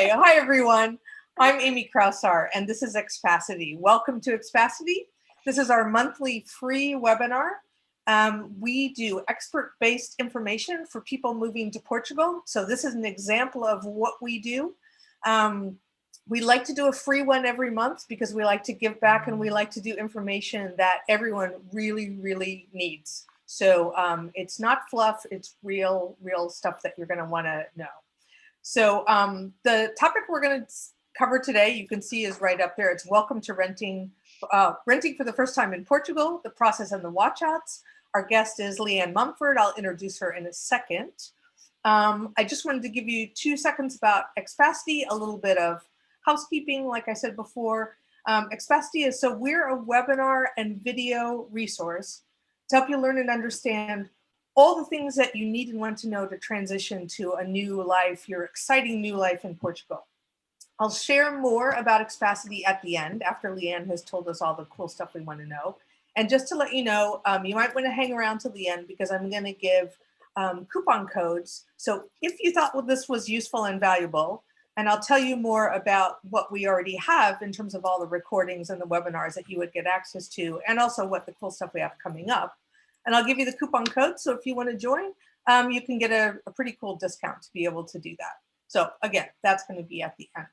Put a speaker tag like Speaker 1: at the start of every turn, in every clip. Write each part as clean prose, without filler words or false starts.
Speaker 1: Okay, hi everyone. I'm Amy Krausar and this is Expacity. Welcome to Expacity. This is our monthly free webinar. We do expert-based information for people moving to Portugal. So this is an example of what we do. We like to do a free one every month because we like to give back and we like to do information that everyone really needs. So it's not fluff, it's real stuff that you're gonna wanna know. So the topic we're going to cover today, you can see is right up there. It's welcome to renting for the first time in Portugal, the process and the watchouts. Our guest is Leanne Mumford. I'll introduce her in a second. I just wanted to give you 2 seconds about Expacity, a little bit of housekeeping, like I said before. Expacity is, so we're a webinar and video resource to help you learn and understand all the things that you need and want to know to transition to a new life, your exciting new life in Portugal. I'll share more about Expacity at the end after Leanne has told us all the cool stuff we want to know. And just to let you know, you might want to hang around till the end because I'm going to give coupon codes. So if you thought this was useful and valuable, and I'll tell you more about what we already have in terms of all the recordings and the webinars that you would get access to, and also what the cool stuff we have coming up. And I'll give you the coupon code. So if you want to join, you can get a pretty cool discount to be able to do that. So again, that's going to be at the end.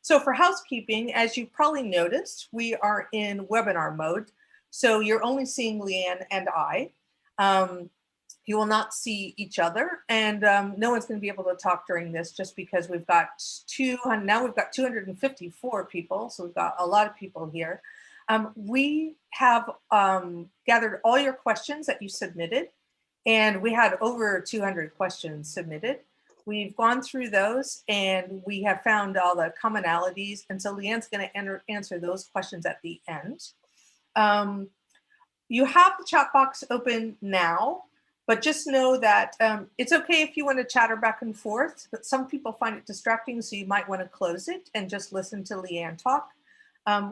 Speaker 1: So for housekeeping, as you've probably noticed, we are in webinar mode. So you're only seeing Leanne and I. You will not see each other, and no one's going to be able to talk during this just because we've got now we've got 254 people. So we've got a lot of people here. We have gathered all your questions that you submitted, and we had over 200 questions submitted. We've gone through those and we have found all the commonalities. And so Leanne's going to answer those questions at the end. You have the chat box open now, but just know that it's okay if you want to chatter back and forth, but some people find it distracting, so you might want to close it and just listen to Leanne talk.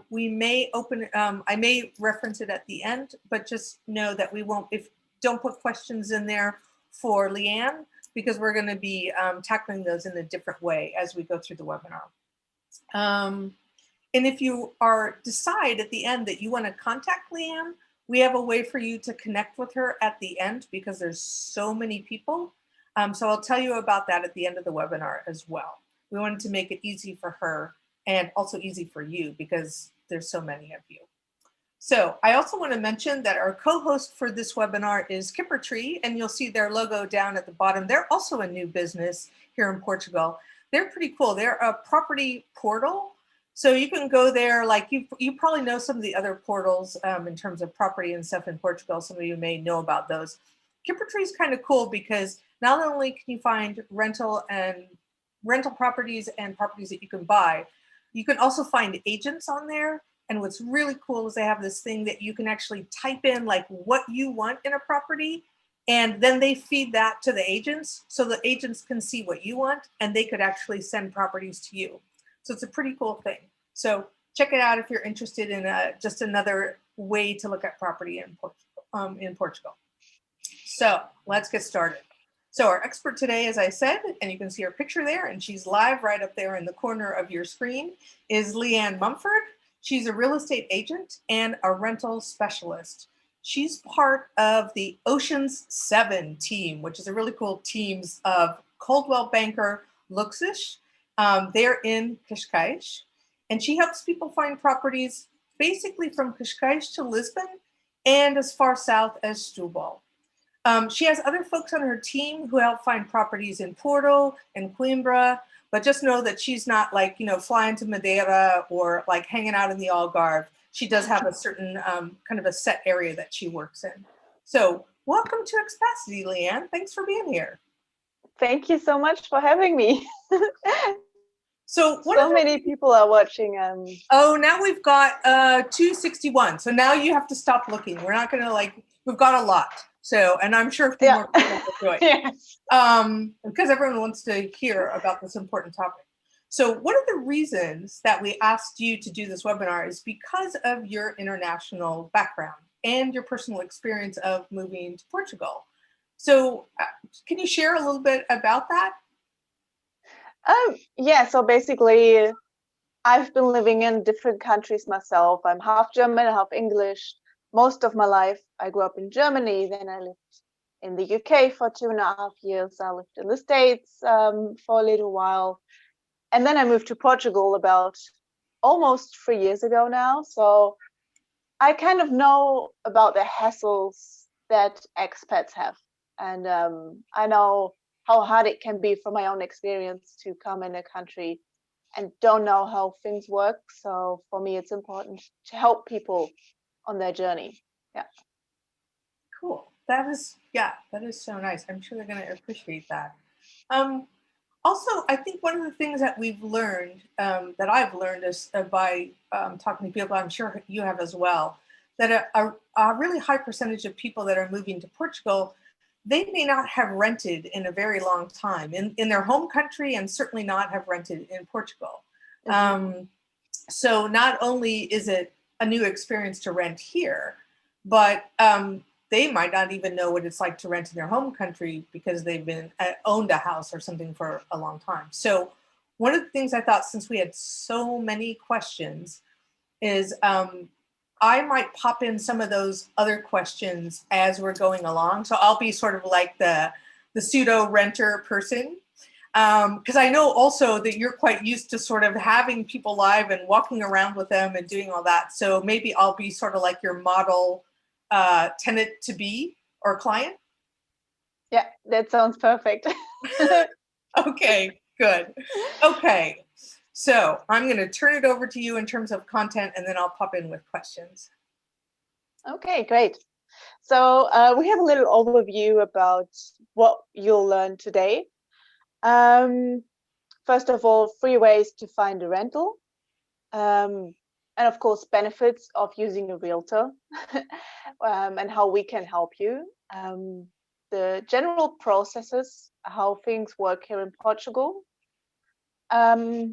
Speaker 1: We may open, I may reference it at the end, but just know that we won't, don't put questions in there for Leanne because we're going to be tackling those in a different way as we go through the webinar. And if you decide at the end that you want to contact Leanne, we have a way for you to connect with her at the end because there's so many people. So I'll tell you about that at the end of the webinar as well. We wanted to make it easy for her and also easy for you because there's so many of you. So I also want to mention that our co-host for this webinar is Kippertree, and you'll see their logo down at the bottom. They're also a new business here in Portugal. They're pretty cool. They're a property portal. So you can go there, like you probably know some of the other portals in terms of property and stuff in Portugal. Some of you may know about those. Kippertree is kind of cool because not only can you find rental properties and properties that you can buy, you can also find agents on there. And what's really cool is they have this thing that you can actually type in like what you want in a property, and then they feed that to the agents so the agents can see what you want and they could actually send properties to you. So it's a pretty cool thing. So check it out if you're interested in just another way to look at property in Portugal. So let's get started. So our expert today, as I said, and you can see her picture there, and she's live right up there in the corner of your screen, is Leanne Mumford. She's a real estate agent and a rental specialist. She's part of the Oceans 7 team, which is a really cool team of Coldwell Banker Luxus. They're in Cascais, and she helps people find properties basically from Cascais to Lisbon and as far south as Setúbal. She has other folks on her team who help find properties in Porto and Coimbra, but just know that she's not like, flying to Madeira or like hanging out in the Algarve. She does have a certain kind of a set area that she works in. So welcome to Expacity, Leanne. Thanks for being here.
Speaker 2: Thank you so much for having me.
Speaker 1: So
Speaker 2: many people are watching.
Speaker 1: Oh, now we've got 261. So now you have to stop looking. We're not going to we've got a lot. So, and I'm sure a few more people will join. Yes. Because everyone wants to hear about this important topic. So one of the reasons that we asked you to do this webinar is because of your international background and your personal experience of moving to Portugal. So can you share a little bit about that?
Speaker 2: Yeah, so basically, I've been living in different countries myself. I'm half German, half English. Most of my life, I grew up in Germany. Then I lived in the UK for 2.5 years. I lived in the States for a little while. And then I moved to Portugal about almost 3 years ago now. So I kind of know about the hassles that expats have. And I know how hard it can be from my own experience to come in a country and don't know how things work. So for me, it's important to help people on their journey. Yeah.
Speaker 1: Cool. That is, yeah, that is so nice. I'm sure they're going to appreciate that. Um, Also, I think one of the things that we've learned, that I've learned is by talking to people, I'm sure you have as well, that a really high percentage of people that are moving to Portugal, they may not have rented in a very long time in their home country, and certainly not have rented in Portugal. Um, so not only is it a new experience to rent here, but they might not even know what it's like to rent in their home country because they've been owned a house or something for a long time. So one of the things I thought, since we had so many questions, is I might pop in some of those other questions as we're going along. So I'll be sort of like the pseudo renter person, because I know also that you're quite used to sort of having people live and walking around with them and doing all that. So maybe I'll be sort of like your model tenant to be or client.
Speaker 2: Yeah, that sounds perfect.
Speaker 1: Okay, good. Okay, so I'm going to turn it over to you in terms of content, and then I'll pop in with questions.
Speaker 2: Okay, great. So we have a little overview about what you'll learn today. First of all, 3 ways to find a rental. And of course, benefits of using a realtor and how we can help you. The general processes, how things work here in Portugal. A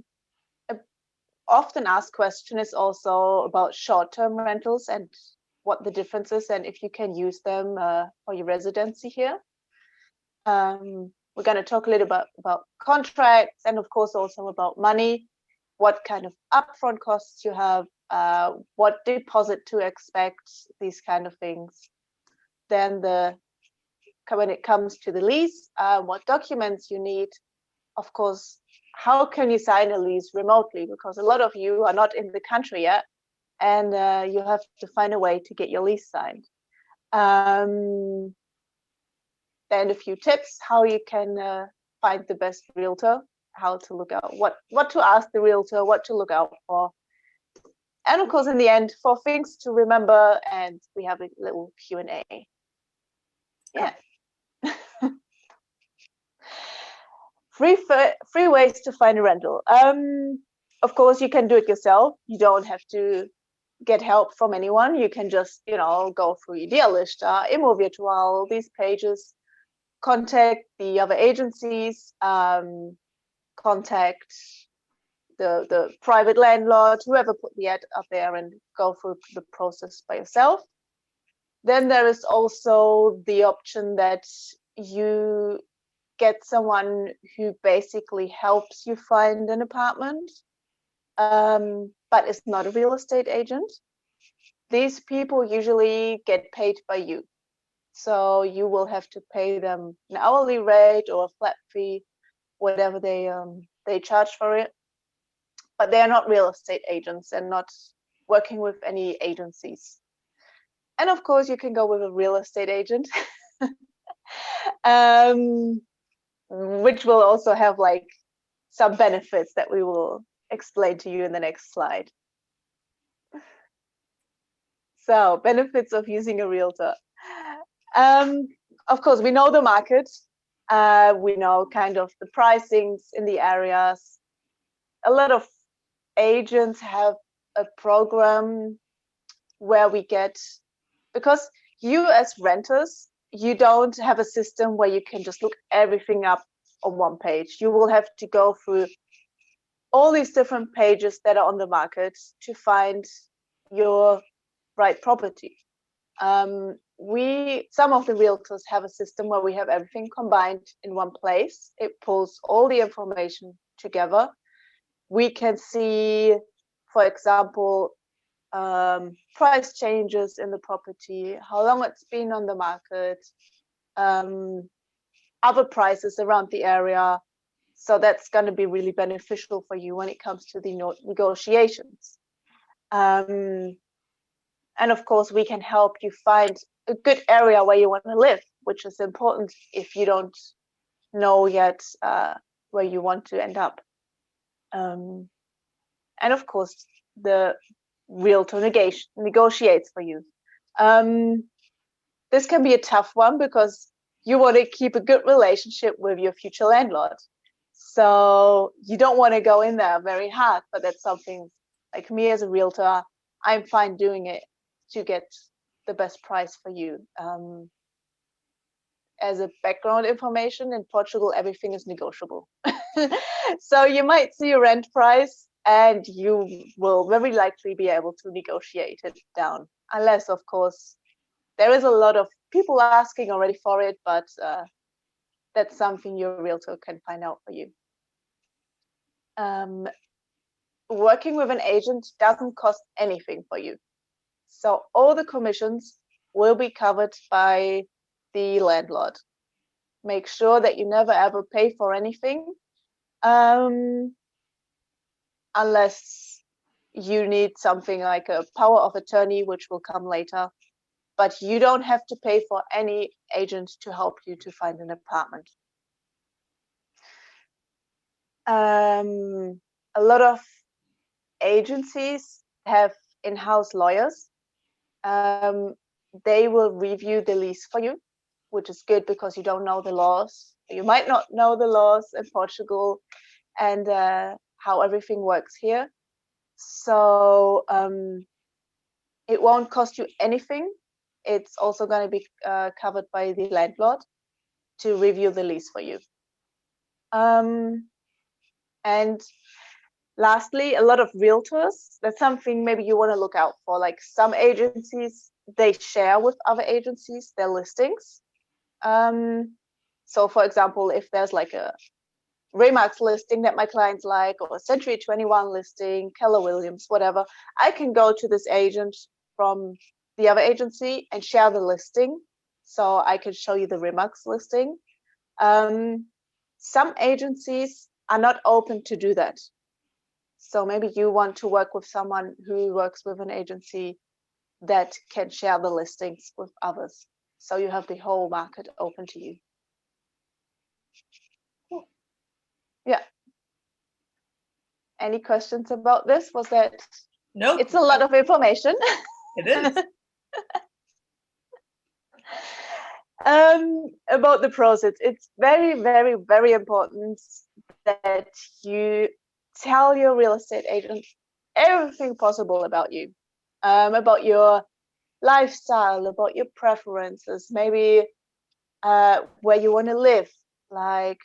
Speaker 2: often asked question is also about short-term rentals and what the difference is and if you can use them for your residency here. We're going to talk a little bit about contracts and of course also about money, what kind of upfront costs you have, what deposit to expect, these kind of things. Then when it comes to the lease, what documents you need, of course, how can you sign a lease remotely? Because a lot of you are not in the country yet, and you have to find a way to get your lease signed. Then a few tips how you can find the best realtor, how to look out, what to ask the realtor, what to look out for. And of course, in the end, 4 things to remember, and we have a little Q&A. Yeah. Three ways to find a rental. Of course, you can do it yourself. You don't have to get help from anyone. You can just, go through Idealista, Immovirtual, these pages, contact the other agencies, contact the private landlord, whoever put the ad up there, and go through the process by yourself. Then there is also the option that you get someone who basically helps you find an apartment, but is not a real estate agent. These people usually get paid by you. So you will have to pay them an hourly rate or a flat fee, whatever they charge for it. But they are not real estate agents and not working with any agencies. And of course, you can go with a real estate agent, which will also have like some benefits that we will explain to you in the next slide. So, benefits of using a realtor. Of course, we know the market. We know kind of the pricings in the areas. A lot of agents have a program where we get, because you as renters, you don't have a system where you can just look everything up on one page. You will have to go through all these different pages that are on the market to find your right property. Some of the realtors have a system where we have everything combined in one place. It pulls all the information together, we can see, for example, price changes in the property, how long it's been on the market, other prices around the area. So that's going to be really beneficial for you when it comes to the negotiations. And of course, we can help you find a good area where you want to live, which is important if you don't know yet where you want to end up. And of course, the realtor negotiates for you. This can be a tough one because you want to keep a good relationship with your future landlord. So you don't want to go in there very hard, but that's something like me as a realtor, I'm fine doing it to get the best price for you. As a background information, in Portugal, everything is negotiable. So you might see a rent price and you will very likely be able to negotiate it down. Unless, of course, there is a lot of people asking already for it, but that's something your realtor can find out for you. Working with an agent doesn't cost anything for you. So all the commissions will be covered by the landlord. Make sure that you never ever pay for anything unless you need something like a power of attorney, which will come later. But you don't have to pay for any agent to help you to find an apartment. A lot of agencies have in-house lawyers. They will review the lease for you, which is good because you don't know the laws. You might not know the laws in Portugal and how everything works here. So it won't cost you anything. It's also going to be covered by the landlord to review the lease for you. And lastly, a lot of realtors, that's something maybe you want to look out for. Like some agencies, they share with other agencies their listings. So for example, if there's like a Remax listing that my clients like, or a Century 21 listing, Keller Williams, whatever, I can go to this agent from the other agency and share the listing. So I can show you the Remax listing. Some agencies are not open to do that. So maybe you want to work with someone who works with an agency that can share the listings with others. So you have the whole market open to you. Cool. Yeah. Any questions about this? Was that?
Speaker 1: No.
Speaker 2: It's a lot of information.
Speaker 1: It is.
Speaker 2: About the process, it's very, very, very important that you tell your real estate agent everything possible about you, about your lifestyle, about your preferences, maybe where you want to live. Like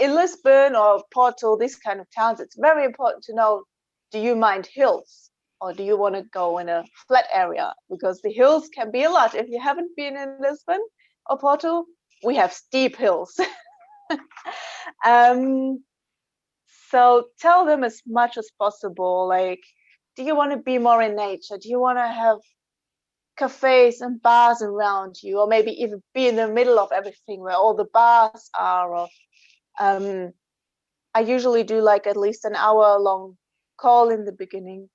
Speaker 2: in Lisbon or Porto, these kind of towns, it's very important to know, do you mind hills? Or do you want to go in a flat area? Because the hills can be a lot. If you haven't been in Lisbon or Porto, we have steep hills. So tell them as much as possible. Like, do you want to be more in nature? Do you want to have cafes and bars around you? Or maybe even be in the middle of everything where all the bars are? Or I usually do like at least an hour-long call in the beginning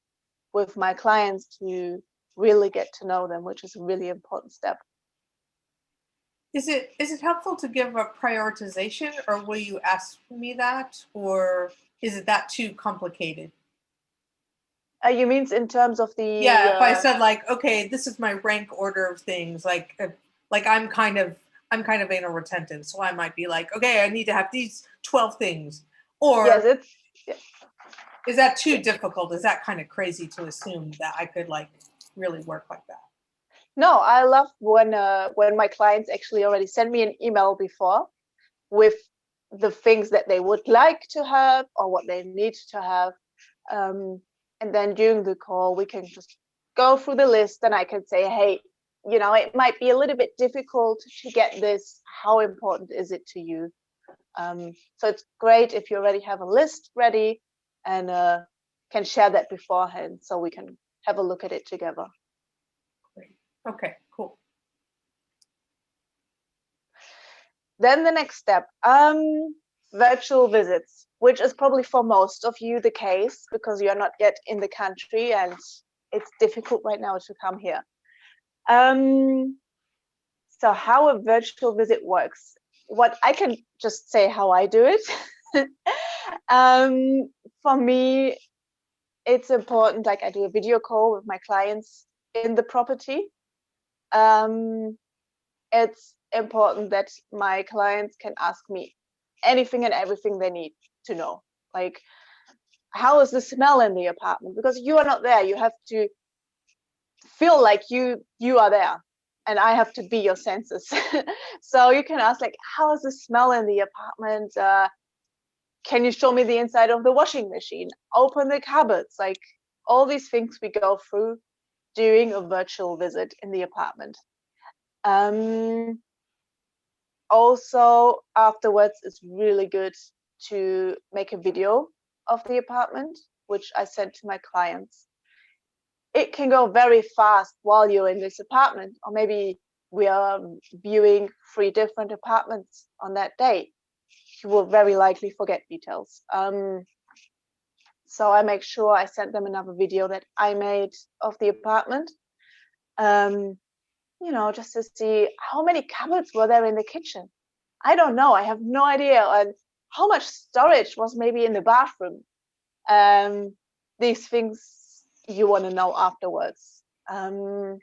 Speaker 2: with my clients to really get to know them, which is a really important step.
Speaker 1: Is it helpful to give a prioritization, or will you ask me that, or is it that too complicated?
Speaker 2: You mean in terms of the?
Speaker 1: Yeah, if I said like, okay, this is my rank order of things, like I'm kind of anal retentive, so I might be like, okay, I need to have these 12 things, or
Speaker 2: yes,
Speaker 1: is that too difficult? Is that kind of crazy to assume that I could like really work like that?
Speaker 2: No, I love when my clients actually already send me an email before with the things that they would like to have or what they need to have. And then during the call, we can just go through the list and I can say, hey, it might be a little bit difficult to get this. How important is it to you? So it's great if you already have a list ready and can share that beforehand so we can have a look at it together.
Speaker 1: Great. Okay, cool.
Speaker 2: Then the next step, virtual visits, which is probably for most of you the case because you're not yet in the country and it's difficult right now to come here. So how a virtual visit works, what I can just say how I do it. For me, it's important, like I do a video call with my clients in the property. It's important that my clients can ask me anything and everything they need to know. Like, how is the smell in the apartment? Because you are not there. You have to feel like you are there, and I have to be your senses. So you can ask, like, how is the smell in the apartment? Can you show me the inside of the washing machine? Open the cupboards. Like, all these things we go through during a virtual visit in the apartment. Also, afterwards, it's really good to make a video of the apartment, which I send to my clients. It can go very fast while you're in this apartment, or maybe we are viewing 3 different apartments on that day. You will very likely forget details. So I make sure I send them another video that I made of the apartment. You know, just to see how many cupboards were there in the kitchen. I don't know. I have no idea. And how much storage was maybe in the bathroom. These things you want to know afterwards. Another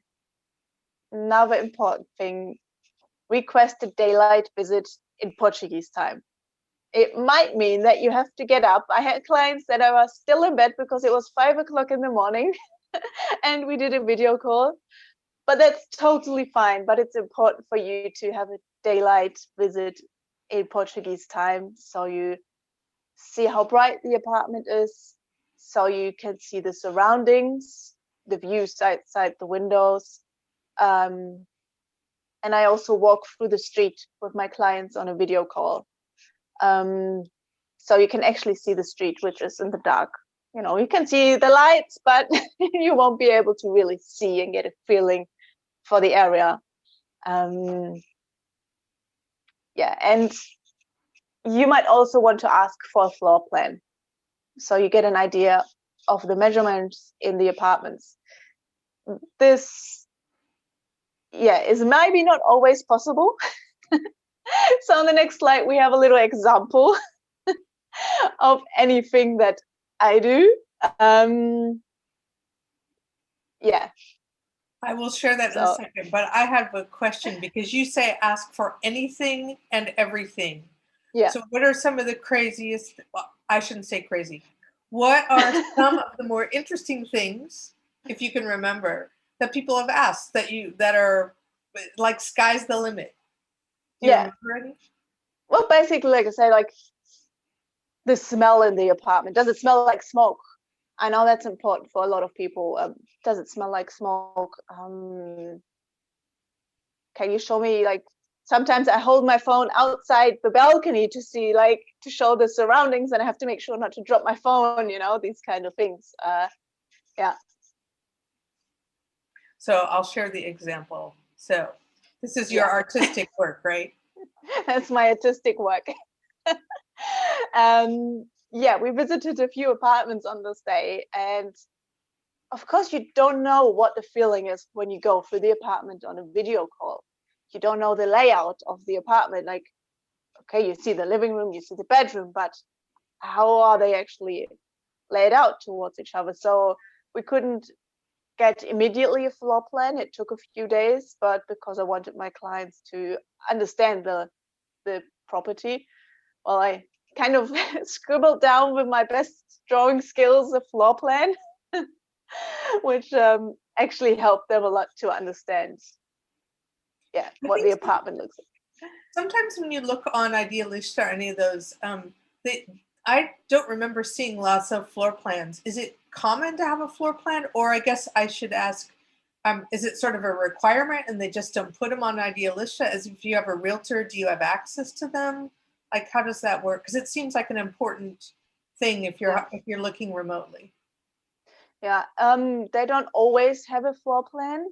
Speaker 2: important thing, request a daylight visit in Portuguese time. It might mean that you have to get up. I had clients that are still in bed because it was 5 o'clock in the morning and we did a video call. But that's totally fine. But it's important for you to have a daylight visit in Portuguese time so you see how bright the apartment is, so you can see the surroundings, the views outside the windows. And I also walk through the street with my clients on a video call. So you can actually see the street, which is in the dark. You know, you can see the lights, but you won't be able to really see and get a feeling for the area. Yeah, and you might also want to ask for a floor plan, so you get an idea of the measurements in the apartments. This, yeah, is maybe not always possible. So on the next slide, we have a little example of anything that I do. Yeah.
Speaker 1: I will share that in a second, but I have a question because you say ask for anything and everything.
Speaker 2: Yeah.
Speaker 1: So what are some of the craziest, well, I shouldn't say crazy. What are some of the more interesting things, if you can remember, that people have asked that are like sky's the limit? Do you remember any?
Speaker 2: Well, basically, like I say, like the smell in the apartment. Does it smell like smoke? I know that's important for a lot of people. Does it smell like smoke? Can you show me, like, sometimes I hold my phone outside the balcony to see, like, to show the surroundings, and I have to make sure not to drop my phone, you know, these kind of things. Yeah.
Speaker 1: So I'll share the example. So this is your artistic work, right?
Speaker 2: That's my artistic work. Yeah, we visited a few apartments on this day, and of course you don't know what the feeling is when you go through the apartment on a video call. You don't know the layout of the apartment. Like, okay, you see the living room, you see the bedroom, but how are they actually laid out towards each other? So we couldn't get immediately a floor plan. It took a few days, but because I wanted my clients to understand the property, well, I kind of scribbled down with my best drawing skills a floor plan, which actually helped them a lot to understand, what the apartment looks like.
Speaker 1: Sometimes when you look on Idealista or any of those, I don't remember seeing lots of floor plans. Is it common to have a floor plan, or I guess I should ask, is it sort of a requirement and they just don't put them on Idealista? As if you have a realtor, do you have access to them? Like, how does that work? Because it seems like an important thing if you're looking remotely.
Speaker 2: Yeah, they don't always have a floor plan.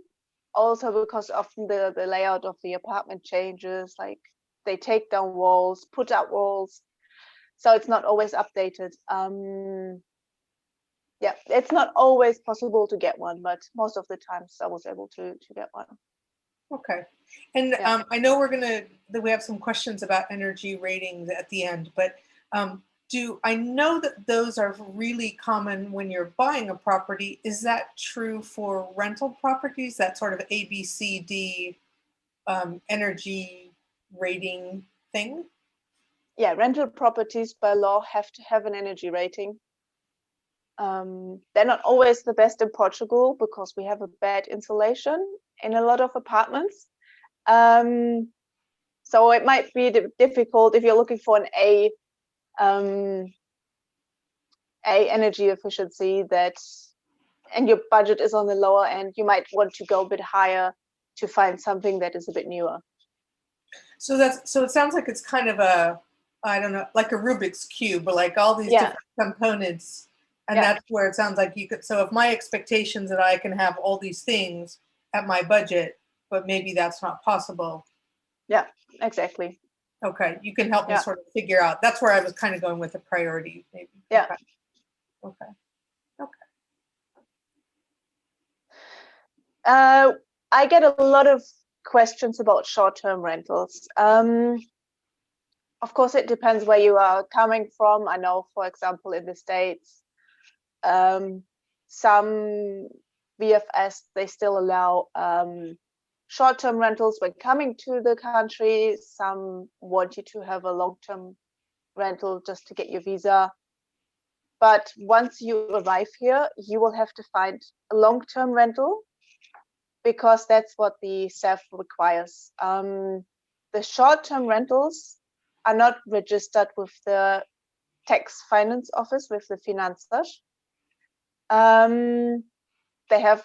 Speaker 2: Also, because often the layout of the apartment changes, like they take down walls, put up walls, so it's not always updated. Yeah, it's not always possible to get one, but most of the times I was able to get one.
Speaker 1: Okay. And I know that we have some questions about energy ratings at the end, but I know that those are really common when you're buying a property. Is that true for rental properties, that sort of A, B, C, D energy rating thing?
Speaker 2: Yeah, rental properties by law have to have an energy rating. They're not always the best in Portugal because we have a bad insulation in a lot of apartments. So it might be difficult if you're looking for an A energy efficiency and your budget is on the lower end, you might want to go a bit higher to find something that is a bit newer.
Speaker 1: So it sounds like it's kind of I don't know, like a Rubik's cube, but like all these different components. And that's where it sounds like you could, so if my expectations that I can have all these things at my budget, but maybe that's not possible.
Speaker 2: Yeah, exactly.
Speaker 1: Okay, you can help me sort of figure out. That's where I was kind of going with the priority, maybe.
Speaker 2: Yeah.
Speaker 1: Okay.
Speaker 2: I get a lot of questions about short-term rentals. Of course, it depends where you are coming from. I know, for example, in the States, some VFS, they still allow short-term rentals when coming to the country. Some want you to have a long-term rental just to get your visa. But once you arrive here, you will have to find a long-term rental because that's what the SEF requires. The short-term rentals are not registered with the tax finance office, with the Finanzas. They have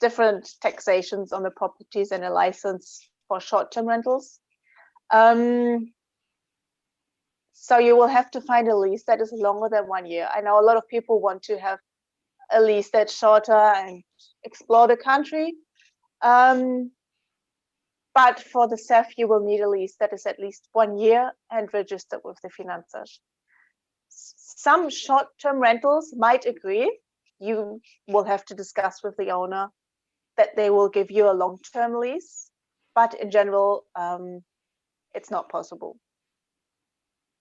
Speaker 2: different taxations on the properties and a license for short-term rentals. So you will have to find a lease that is longer than 1 year. I know a lot of people want to have a lease that's shorter and explore the country. But for the SEF, you will need a lease that is at least 1 year and registered with the Finanzas. Some short-term rentals might agree. You will have to discuss with the owner that they will give you a long-term lease, but in general, it's not possible.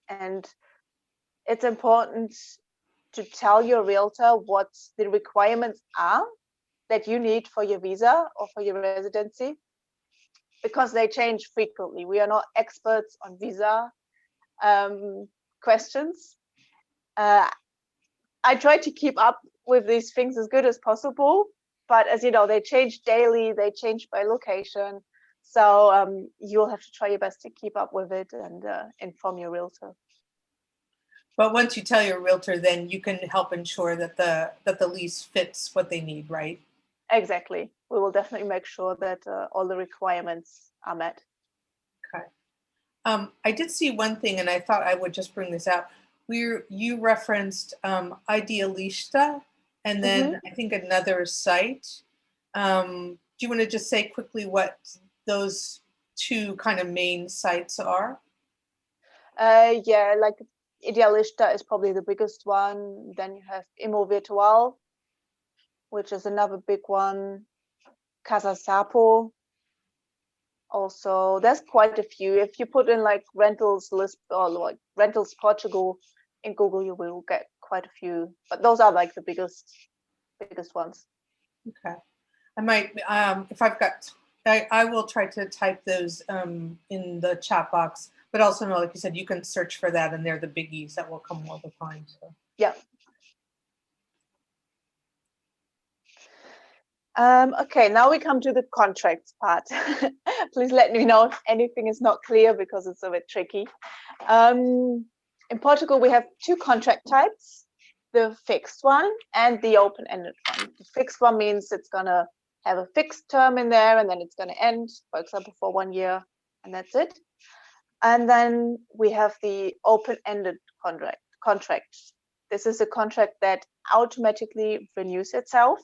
Speaker 2: And it's important to tell your realtor what the requirements are that you need for your visa or for your residency, because they change frequently. We are not experts on visa questions. I try to keep up with these things as good as possible, but as you know, they change daily, they change by location. So you'll have to try your best to keep up with it and inform your realtor.
Speaker 1: But once you tell your realtor, then you can help ensure that the lease fits what they need, right?
Speaker 2: Exactly. We will definitely make sure that all the requirements are met.
Speaker 1: Okay. I did see one thing, and I thought I would just bring this out. You referenced Idealista, and then I think another site. Do you want to just say quickly what those two kind of main sites are?
Speaker 2: Yeah, like Idealista is probably the biggest one. Then you have Immo Virtual, which is another big one. Casa Sapo. Also, there's quite a few. If you put in like rentals list or like rentals Portugal in Google, you will get quite a few. But those are like the biggest ones.
Speaker 1: Okay. I might, if I've got, I will try to type those in the chat box, but also know, like you said, you can search for that and they're the biggies that will come all the time. So.
Speaker 2: Yeah. Okay, now we come to the contracts part. Please let me know if anything is not clear because it's a bit tricky. In Portugal, we have two contract types, the fixed one and the open-ended one. The fixed one means it's going to have a fixed term in there and then it's going to end, for example, for 1 year, and that's it. And then we have the open-ended contract. This is a contract that automatically renews itself.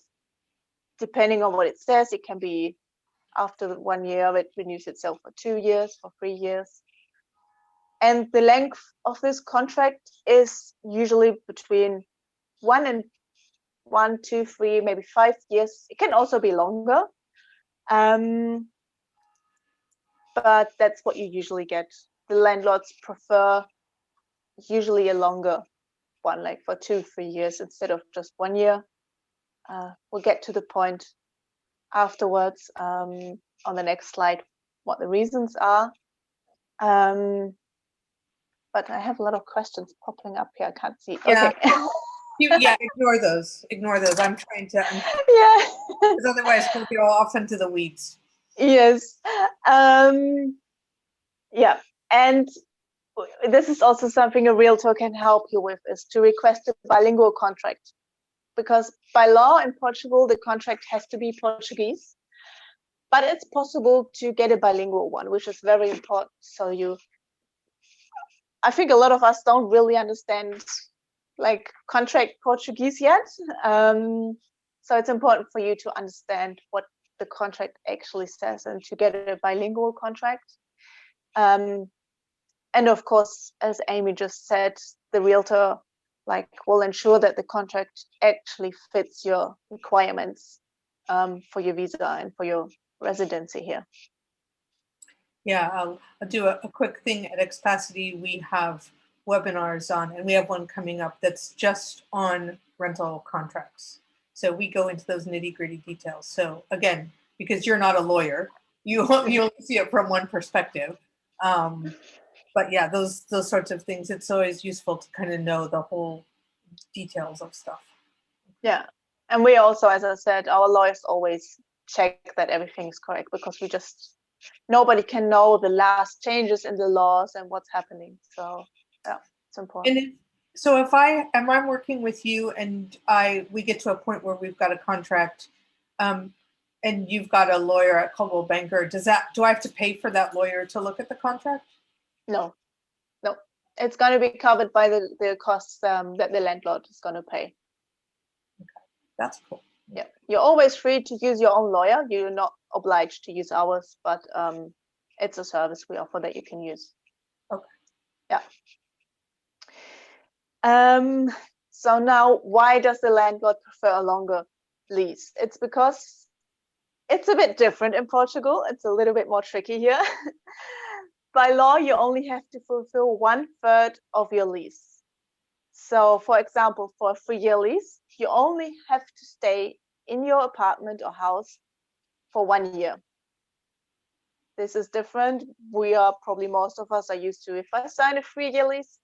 Speaker 2: Depending on what it says, it can be after 1 year, it renews itself for 2 years, for 3 years. And the length of this contract is usually between 1, 2, 3, maybe 5 years. It can also be longer. But that's what you usually get. The landlords prefer usually a longer one, like for 2, 3 years instead of just 1 year. We'll get to the point afterwards on the next slide what the reasons are. But I have a lot of questions popping up here. I can't see.
Speaker 1: Yeah.
Speaker 2: Okay.
Speaker 1: Yeah, ignore those. Ignore those. I'm trying to.
Speaker 2: Yeah.
Speaker 1: Because otherwise, we'll go off into the weeds.
Speaker 2: Yes. Yeah. And this is also something a realtor can help you with, is to request a bilingual contract. Because by law in Portugal, the contract has to be Portuguese. But it's possible to get a bilingual one, which is very important. So I think a lot of us don't really understand like contract Portuguese yet. So it's important for you to understand what the contract actually says and to get a bilingual contract. And of course, as Amy just said, the realtor will ensure that the contract actually fits your requirements for your visa and for your residency here.
Speaker 1: Yeah, I'll do a quick thing at Expacity. We have webinars on, and we have one coming up that's just on rental contracts. So we go into those nitty-gritty details. So again, because you're not a lawyer, you only see it from one perspective. But yeah, those sorts of things, it's always useful to kind of know the whole details of stuff.
Speaker 2: Yeah, and we also, as I said, our lawyers always check that everything is correct, because nobody can know the last changes in the laws and what's happening. So yeah, it's important.
Speaker 1: And so if I'm working with you and we get to a point where we've got a contract, and you've got a lawyer at Coldwell Banker, do I have to pay for that lawyer to look at the contract?
Speaker 2: No, it's going to be covered by the costs that the landlord is going to pay.
Speaker 1: Okay, that's cool.
Speaker 2: Yeah, you're always free to use your own lawyer. You're not obliged to use ours, but it's a service we offer that you can use.
Speaker 1: Okay.
Speaker 2: Yeah. So now, why does the landlord prefer a longer lease? It's because it's a bit different in Portugal. It's a little bit more tricky here. By law, you only have to fulfill 1/3 of your lease. So, for example, for a 3-year lease, you only have to stay in your apartment or house for 1 year. This is different. Most of us are used to, if I sign a 3-year lease,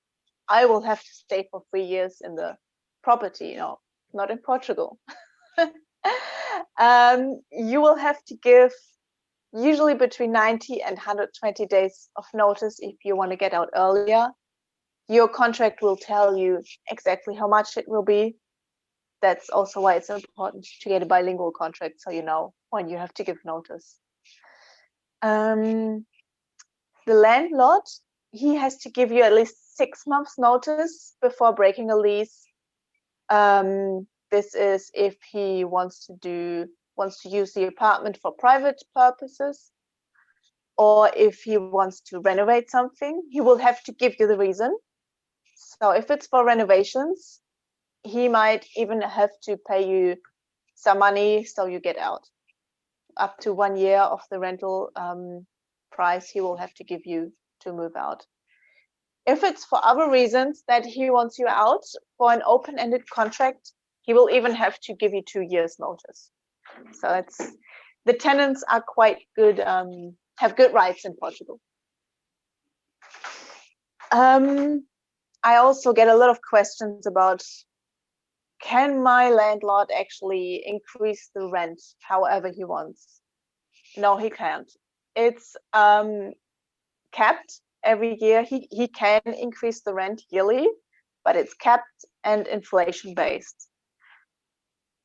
Speaker 2: I will have to stay for 3 years in the property, not in Portugal. You will have to give usually between 90 and 120 days of notice if you want to get out earlier. Your contract will tell you exactly how much it will be. That's also why it's important to get a bilingual contract, so you know when you have to give notice. The landlord, he has to give you at least 6 months notice before breaking a lease. This is if he wants to use the apartment for private purposes, or if he wants to renovate something, he will have to give you the reason. So if it's for renovations, he might even have to pay you some money so you get out. Up to 1 year of the rental price he will have to give you to move out. If it's for other reasons that he wants you out, for an open-ended contract, he will even have to give you 2 years notice. So the tenants are quite good, have good rights in Portugal. I also get a lot of questions about, can my landlord actually increase the rent however he wants? No, he can't. It's capped every year. He can increase the rent yearly, but it's capped and inflation based.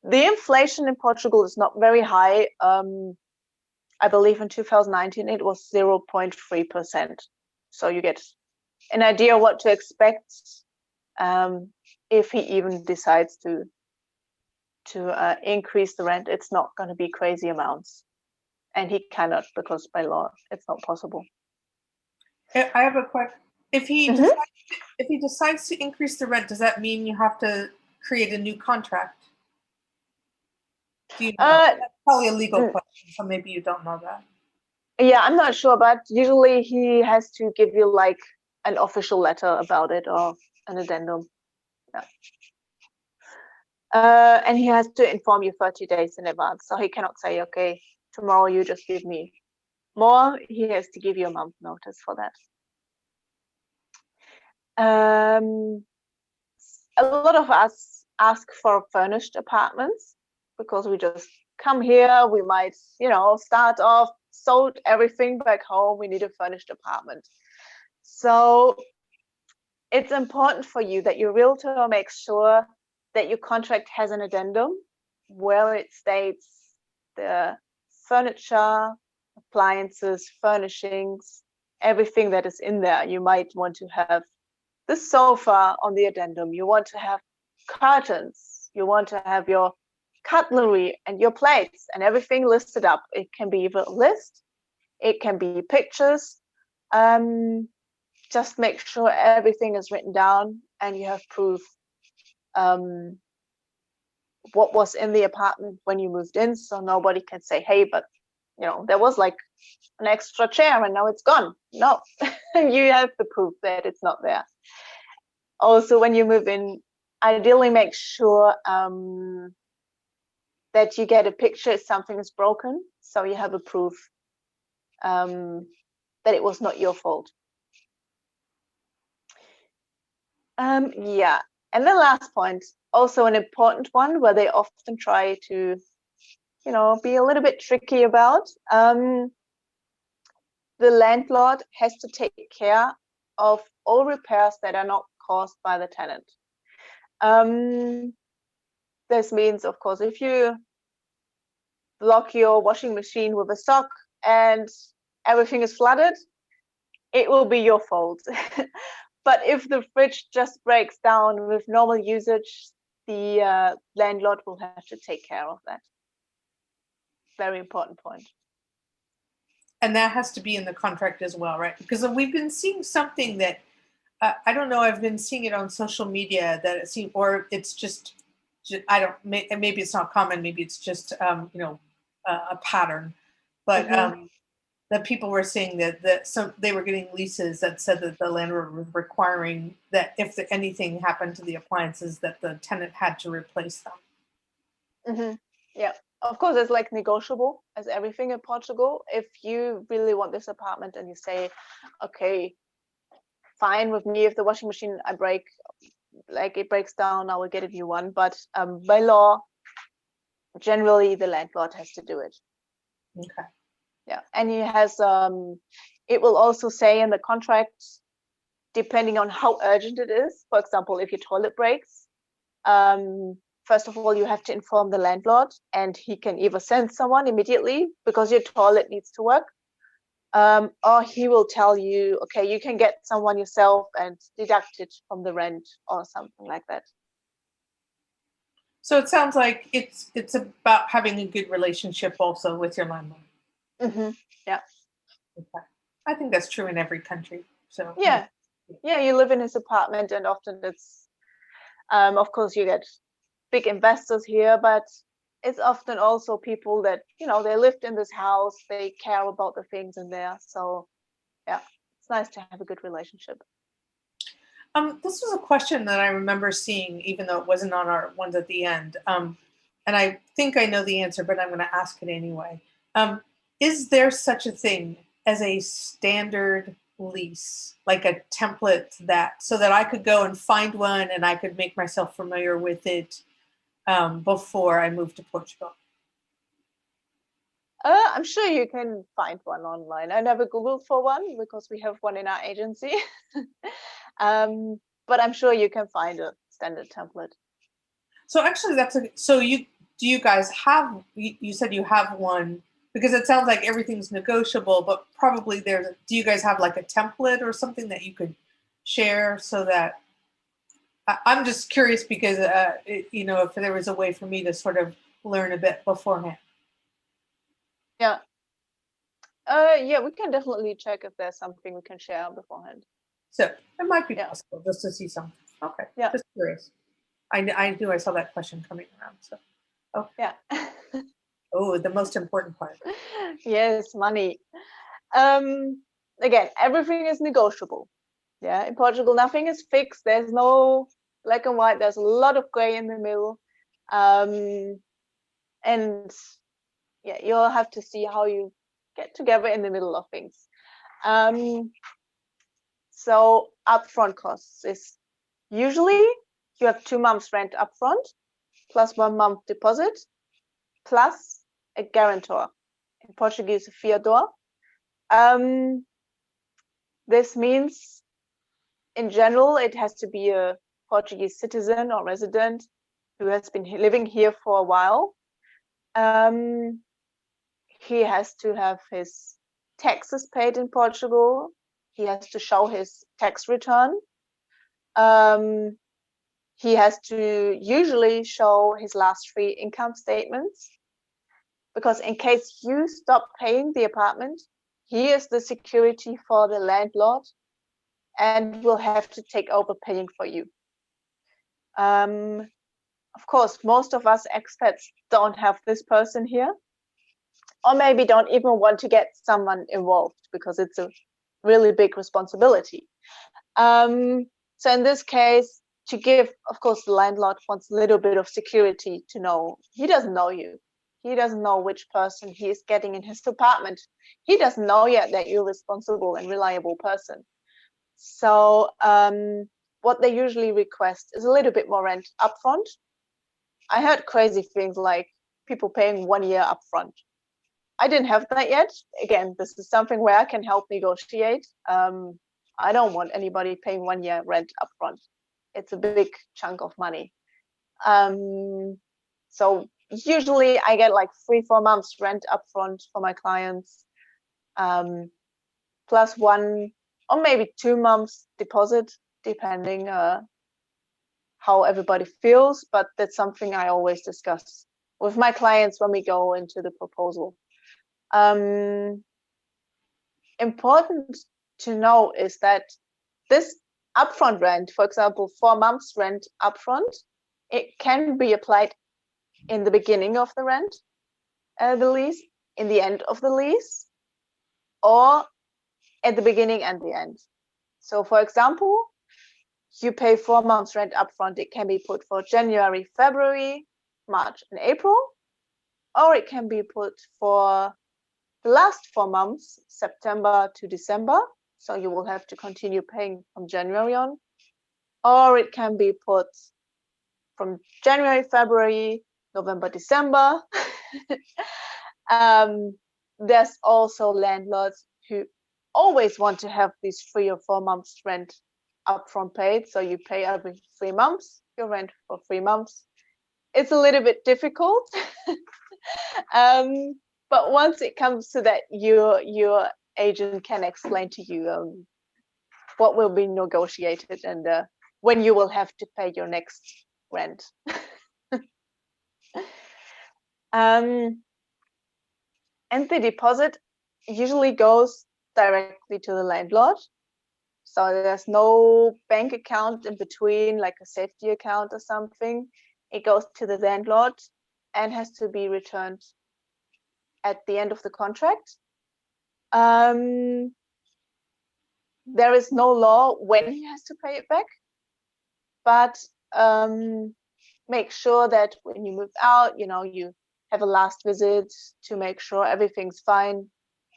Speaker 2: The inflation in Portugal is not very high. I believe in 2019 it was 0.3%. so you get an idea what to expect if he even decides to increase the rent. It's not going to be crazy amounts, and he cannot, because by law it's not possible.
Speaker 1: I have a question. If he
Speaker 2: Mhm.
Speaker 1: decides, if he decides to increase the rent, does that mean you have to create a new contract? Do you know? That's probably a legal question, so maybe you don't know that.
Speaker 2: Yeah, I'm not sure, but usually he has to give you like an official letter about it or an addendum. Yeah. And he has to inform you 30 days in advance. So he cannot say, okay, tomorrow you just give me more. He has to give you a month notice for that. A lot of us ask for furnished apartments because we just come here. We might, start off, sold everything back home. We need a furnished apartment. So it's important for you that your realtor makes sure that your contract has an addendum where it states the furniture, appliances, furnishings, everything that is in there. You might want to have the sofa on the addendum. You want to have curtains. You want to have your cutlery and your plates and everything listed up. It can be a list. It can be pictures. Just make sure everything is written down and you have proof what was in the apartment when you moved in, so nobody can say, hey, but there was like an extra chair and now it's gone. No, you have the proof that it's not there. Also, when you move in, ideally make sure that you get a picture if something is broken, so you have a proof that it was not your fault. Yeah, and the last point, also an important one, where they often try to, be a little bit tricky about. The landlord has to take care of all repairs that are not caused by the tenant. This means, of course, if you block your washing machine with a sock and everything is flooded, it will be your fault. But if the fridge just breaks down with normal usage, the landlord will have to take care of that. Very important point.
Speaker 1: And that has to be in the contract as well, right? Because we've been seeing something that, I don't know, I've been seeing it on social media that it seems, or it's just I don't, maybe it's not common, maybe it's just, a pattern, but that people were saying that they were getting leases that said that the landlord was requiring that if anything happened to the appliances, that the tenant had to replace them.
Speaker 2: Yeah, of course, it's like negotiable as everything in Portugal. If you really want this apartment and you say, okay, fine with me if the washing machine it breaks down, I will get a new one. But by law, generally the landlord has to do it.
Speaker 1: Okay.
Speaker 2: Yeah, and he has it will also say in the contract, depending on how urgent it is. For example, if your toilet breaks, first of all, you have to inform the landlord, and he can either send someone immediately because your toilet needs to work, or he will tell you, okay, you can get someone yourself and deduct it from the rent or something like that.
Speaker 1: So it sounds like it's about having a good relationship also with your landlord.
Speaker 2: Yeah.
Speaker 1: Okay. I think that's true in every country. So
Speaker 2: yeah, you live in his apartment, and often it's, of course, you get big investors here, but it's often also people that they lived in this house, they care about the things in there. So yeah, it's nice to have a good relationship.
Speaker 1: This was a question that I remember seeing, even though it wasn't on our ones at the end. And I think I know the answer, but I'm going to ask it anyway. Is there such a thing as a standard lease, like a template so that I could go and find one and I could make myself familiar with it before I moved to Portugal?
Speaker 2: I'm sure you can find one online. I never Googled for one because we have one in our agency. But I'm sure you can find a standard template.
Speaker 1: So actually, do you guys have? You said you have one Because it sounds like everything's negotiable, but probably do you guys have like a template or something that you could share so that I'm just curious because, if there was a way for me to sort of learn a bit beforehand.
Speaker 2: Yeah. Yeah, we can definitely check if there's something we can share beforehand.
Speaker 1: So it might be possible just to see something. Okay.
Speaker 2: Yeah.
Speaker 1: Just curious. I knew I saw that question coming around. So, oh.
Speaker 2: Yeah.
Speaker 1: Oh, the most important part.
Speaker 2: Yes, money. Again, everything is negotiable. Yeah, in Portugal, nothing is fixed. There's no black and white. There's a lot of gray in the middle. And yeah, you'll have to see how you get together in the middle of things. So upfront costs is usually you have 2 months rent upfront, plus 1 month deposit, plus a guarantor. In Portuguese, a fiador. This means, in general, it has to be a Portuguese citizen or resident who has been living here for a while. He has to have his taxes paid in Portugal. He has to show his tax return. He has to usually show his last 3 income statements, because in case you stop paying the apartment, he is the security for the landlord and will have to take over paying for you. Of course, most of us expats don't have this person here, or maybe don't even want to get someone involved because it's a really big responsibility. So in this case, to give, of course, the landlord wants a little bit of security to know he doesn't know you. He doesn't know which person he is getting in his apartment. He doesn't know yet that you're a responsible and reliable person. So what they usually request is a little bit more rent upfront. I heard crazy things like people paying 1 year upfront. I didn't have that yet. Again, this is something where I can help negotiate. I don't want anybody paying 1 year rent upfront. It's a big chunk of money. So usually I get like 3-4 months rent upfront for my clients, plus 1 or maybe 2 months deposit, depending how everybody feels. But that's something I always discuss with my clients when we go into the proposal. Important to know is that this upfront rent, for example, 4 months rent upfront, it can be applied in the beginning of the rent, the lease, in the end of the lease, or at the beginning and the end. So, for example, you pay 4 months rent upfront. It can be put for January, February, March, and April, or it can be put for the last 4 months, September to December. So you will have to continue paying from January on, or it can be put from January, February, November, December. There's also landlords who always want to have these 3 or 4 months rent upfront paid. So you pay every 3 months, your rent for 3 months. It's a little bit difficult. But once it comes to that, your agent can explain to you what will be negotiated and when you will have to pay your next rent. And the deposit usually goes directly to the landlord. So there's no bank account in between, like a safety account or something. It goes to the landlord and has to be returned at the end of the contract. There is no law when he has to pay it back, but make sure that when you move out, you have a last visit to make sure everything's fine,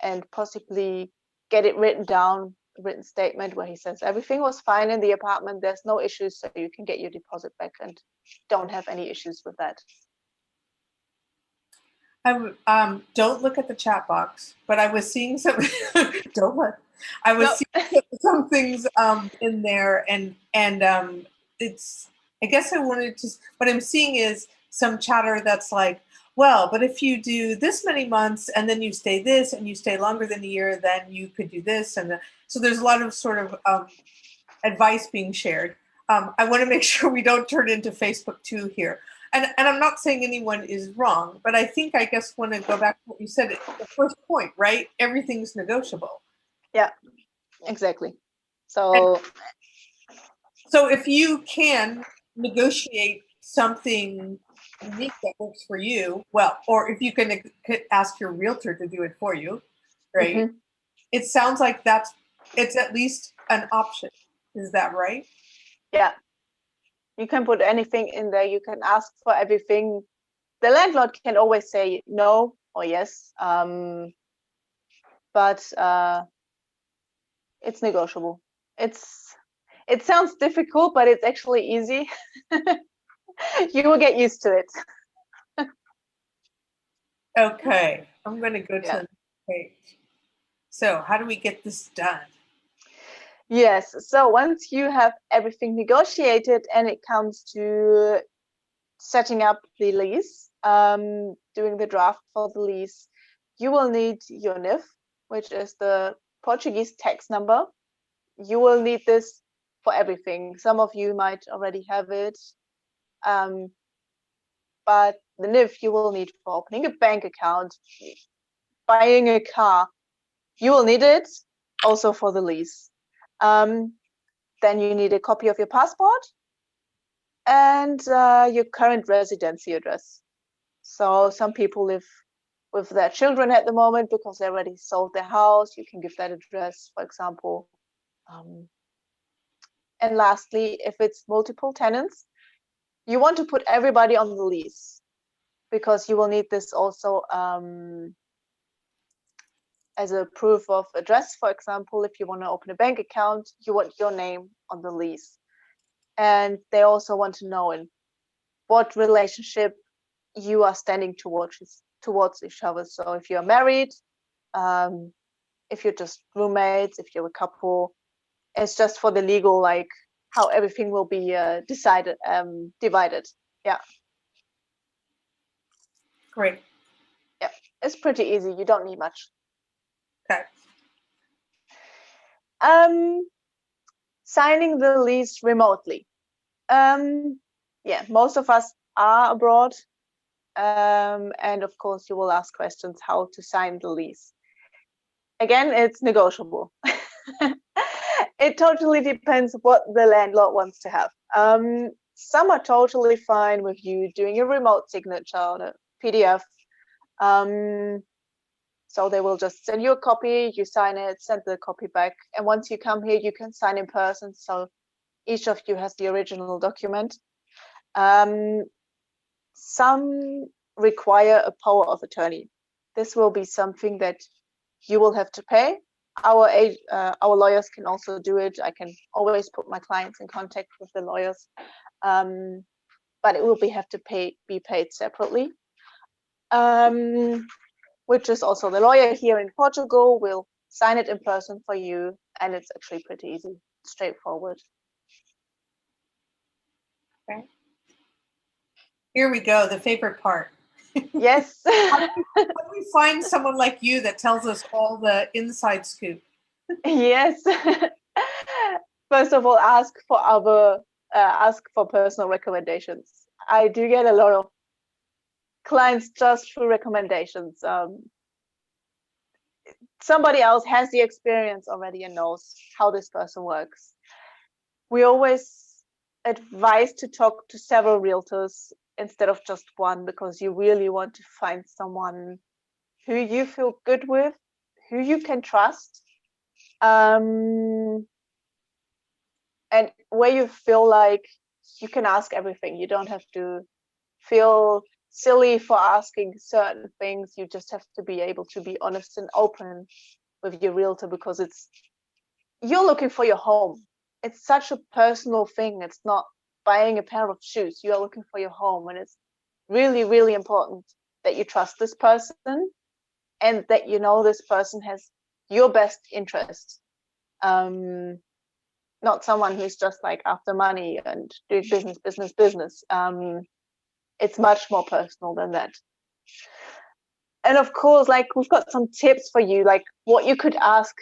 Speaker 2: and possibly get it written down, a written statement where he says everything was fine in the apartment, there's no issues, so you can get your deposit back and don't have any issues with that.
Speaker 1: Don't look at the chat box, but I was seeing some. Don't look. I was seeing some things in there, and it's. I guess I wanted to. What I'm seeing is some chatter that's like, well, but if you do this many months and then you stay this and you stay longer than a year, then you could do this. So there's a lot of sort of advice being shared. I want to make sure we don't turn into Facebook too here. And I'm not saying anyone is wrong, but I guess want to go back to what you said at the first point, right? Everything's negotiable.
Speaker 2: Yeah, exactly.
Speaker 1: And
Speaker 2: So
Speaker 1: so if you can negotiate something unique that works for you, well, or if you can ask your realtor to do it for you, right?
Speaker 2: mhm,
Speaker 1: It sounds like it's at least an option. Is that right?
Speaker 2: yeah, you can put anything in there. You can ask for everything. The landlord can always say no or yes, but it's negotiable. It sounds difficult, but it's actually easy. You will get used to it.
Speaker 1: Okay, I'm going to go to
Speaker 2: Yeah.
Speaker 1: the next page. So, how do we get this done?
Speaker 2: Yes. So once you have everything negotiated and it comes to setting up the lease, doing the draft for the lease, you will need your NIF, which is the Portuguese tax number. You will need this for everything. Some of you might already have it, but the NIF you will need for opening a bank account, buying a car. You will need it also for the lease. Then you need a copy of your passport and your current residency address. So some people live with their children at the moment because they already sold their house. You can give that address, for example. Um, and lastly, if it's multiple tenants, you want to put everybody on the lease because you will need this also as a proof of address. For example, if you want to open a bank account, you want your name on the lease. And they also want to know in what relationship you are standing towards each other. So if you're married, if you're just roommates, if you're a couple, it's just for the legal, like how everything will be divided. Yeah,
Speaker 1: Great.
Speaker 2: yeah, it's pretty easy. You don't need much.
Speaker 1: Okay.
Speaker 2: Signing the lease remotely. Yeah, most of us are abroad, and of course, you will ask questions how to sign the lease. Again, it's negotiable. It totally depends what the landlord wants to have. Some are totally fine with you doing a remote signature on a PDF. So they will just send you a copy, you sign it, send the copy back. And once you come here, you can sign in person. So each of you has the original document. Some require a power of attorney. This will be something that you will have to pay. Our lawyers can also do it. I can always put my clients in contact with the lawyers, but it will have to be paid separately. Which is also the lawyer here in Portugal will sign it in person for you, and it's actually pretty easy, straightforward.
Speaker 1: Okay. Here we go, the favorite part.
Speaker 2: Yes.
Speaker 1: How do we find someone like you that tells us all the inside scoop?
Speaker 2: Yes. First of all, ask for personal recommendations. I do get a lot of clients just through recommendations. Somebody else has the experience already and knows how this person works. We always advise to talk to several realtors instead of just one, because you really want to find someone who you feel good with, who you can trust, and where you feel like you can ask everything. You don't have to feel silly for asking certain things. You just have to be able to be honest and open with your realtor, because you're looking for your home. It's such a personal thing. It's not buying a pair of shoes. You are looking for your home, and it's really, really important that you trust this person and that you know this person has your best interest. Not someone who's just like after money and doing business. It's much more personal than that. And of course, like, we've got some tips for you, like what you could ask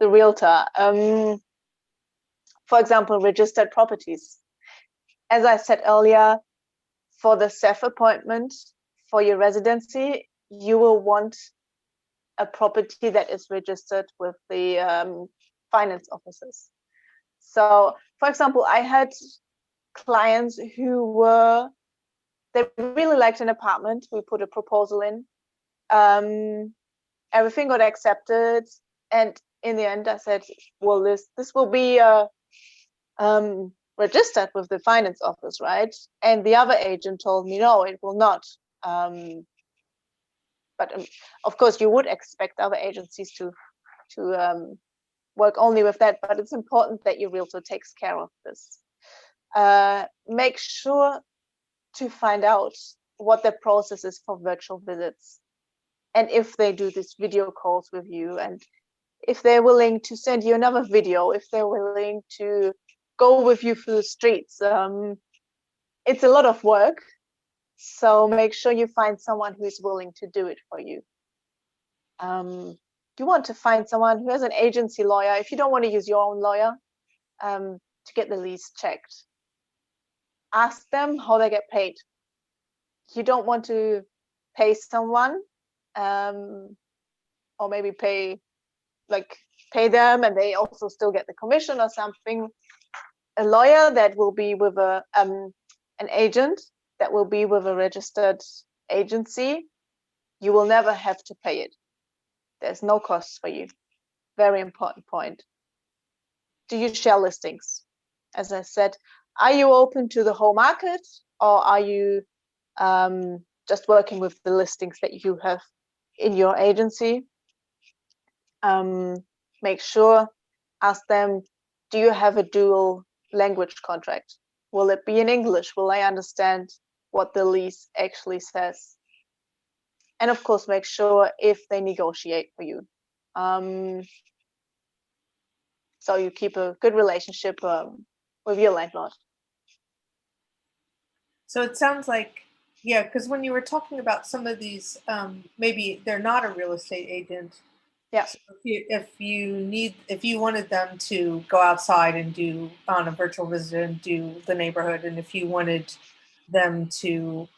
Speaker 2: the realtor. For example, registered properties. As I said earlier, for the self appointment for your residency, you will want a property that is registered with the finance offices. So, for example, I had clients who they really liked an apartment. We put a proposal in. Everything got accepted, and in the end, I said, "Well, this will be registered with the finance office, right?" And the other agent told me, "No, it will not." But of course, you would expect other agencies to work only with that. But it's important that your realtor takes care of this. Make sure to find out what the process is for virtual visits, and if they do these video calls with you, and if they're willing to send you another video, if they're willing to go with you through the streets. It's a lot of work, so make sure you find someone who is willing to do it for you. You want to find someone who has an agency lawyer if you don't want to use your own lawyer, to get the lease checked. Ask them how they get paid. You don't want to pay someone, or maybe pay them and they also still get the commission or something. A lawyer that will be with an agent that will be with a registered agency, you will never have to pay it. There's no costs for you. Very important point. Do you share listings? As I said, are you open to the whole market, or are you just working with the listings that you have in your agency? Make sure, ask them, do you have a dual language contract? Will it be in English? Will I understand what the lease actually says? And of course, make sure if they negotiate for you. So you keep a good relationship with your landlord.
Speaker 1: So it sounds like, yeah, because when you were talking about some of these, maybe they're not a real estate agent.
Speaker 2: Yeah.
Speaker 1: So if you wanted them to go outside and do on a virtual visit and do the neighborhood, and if you wanted them to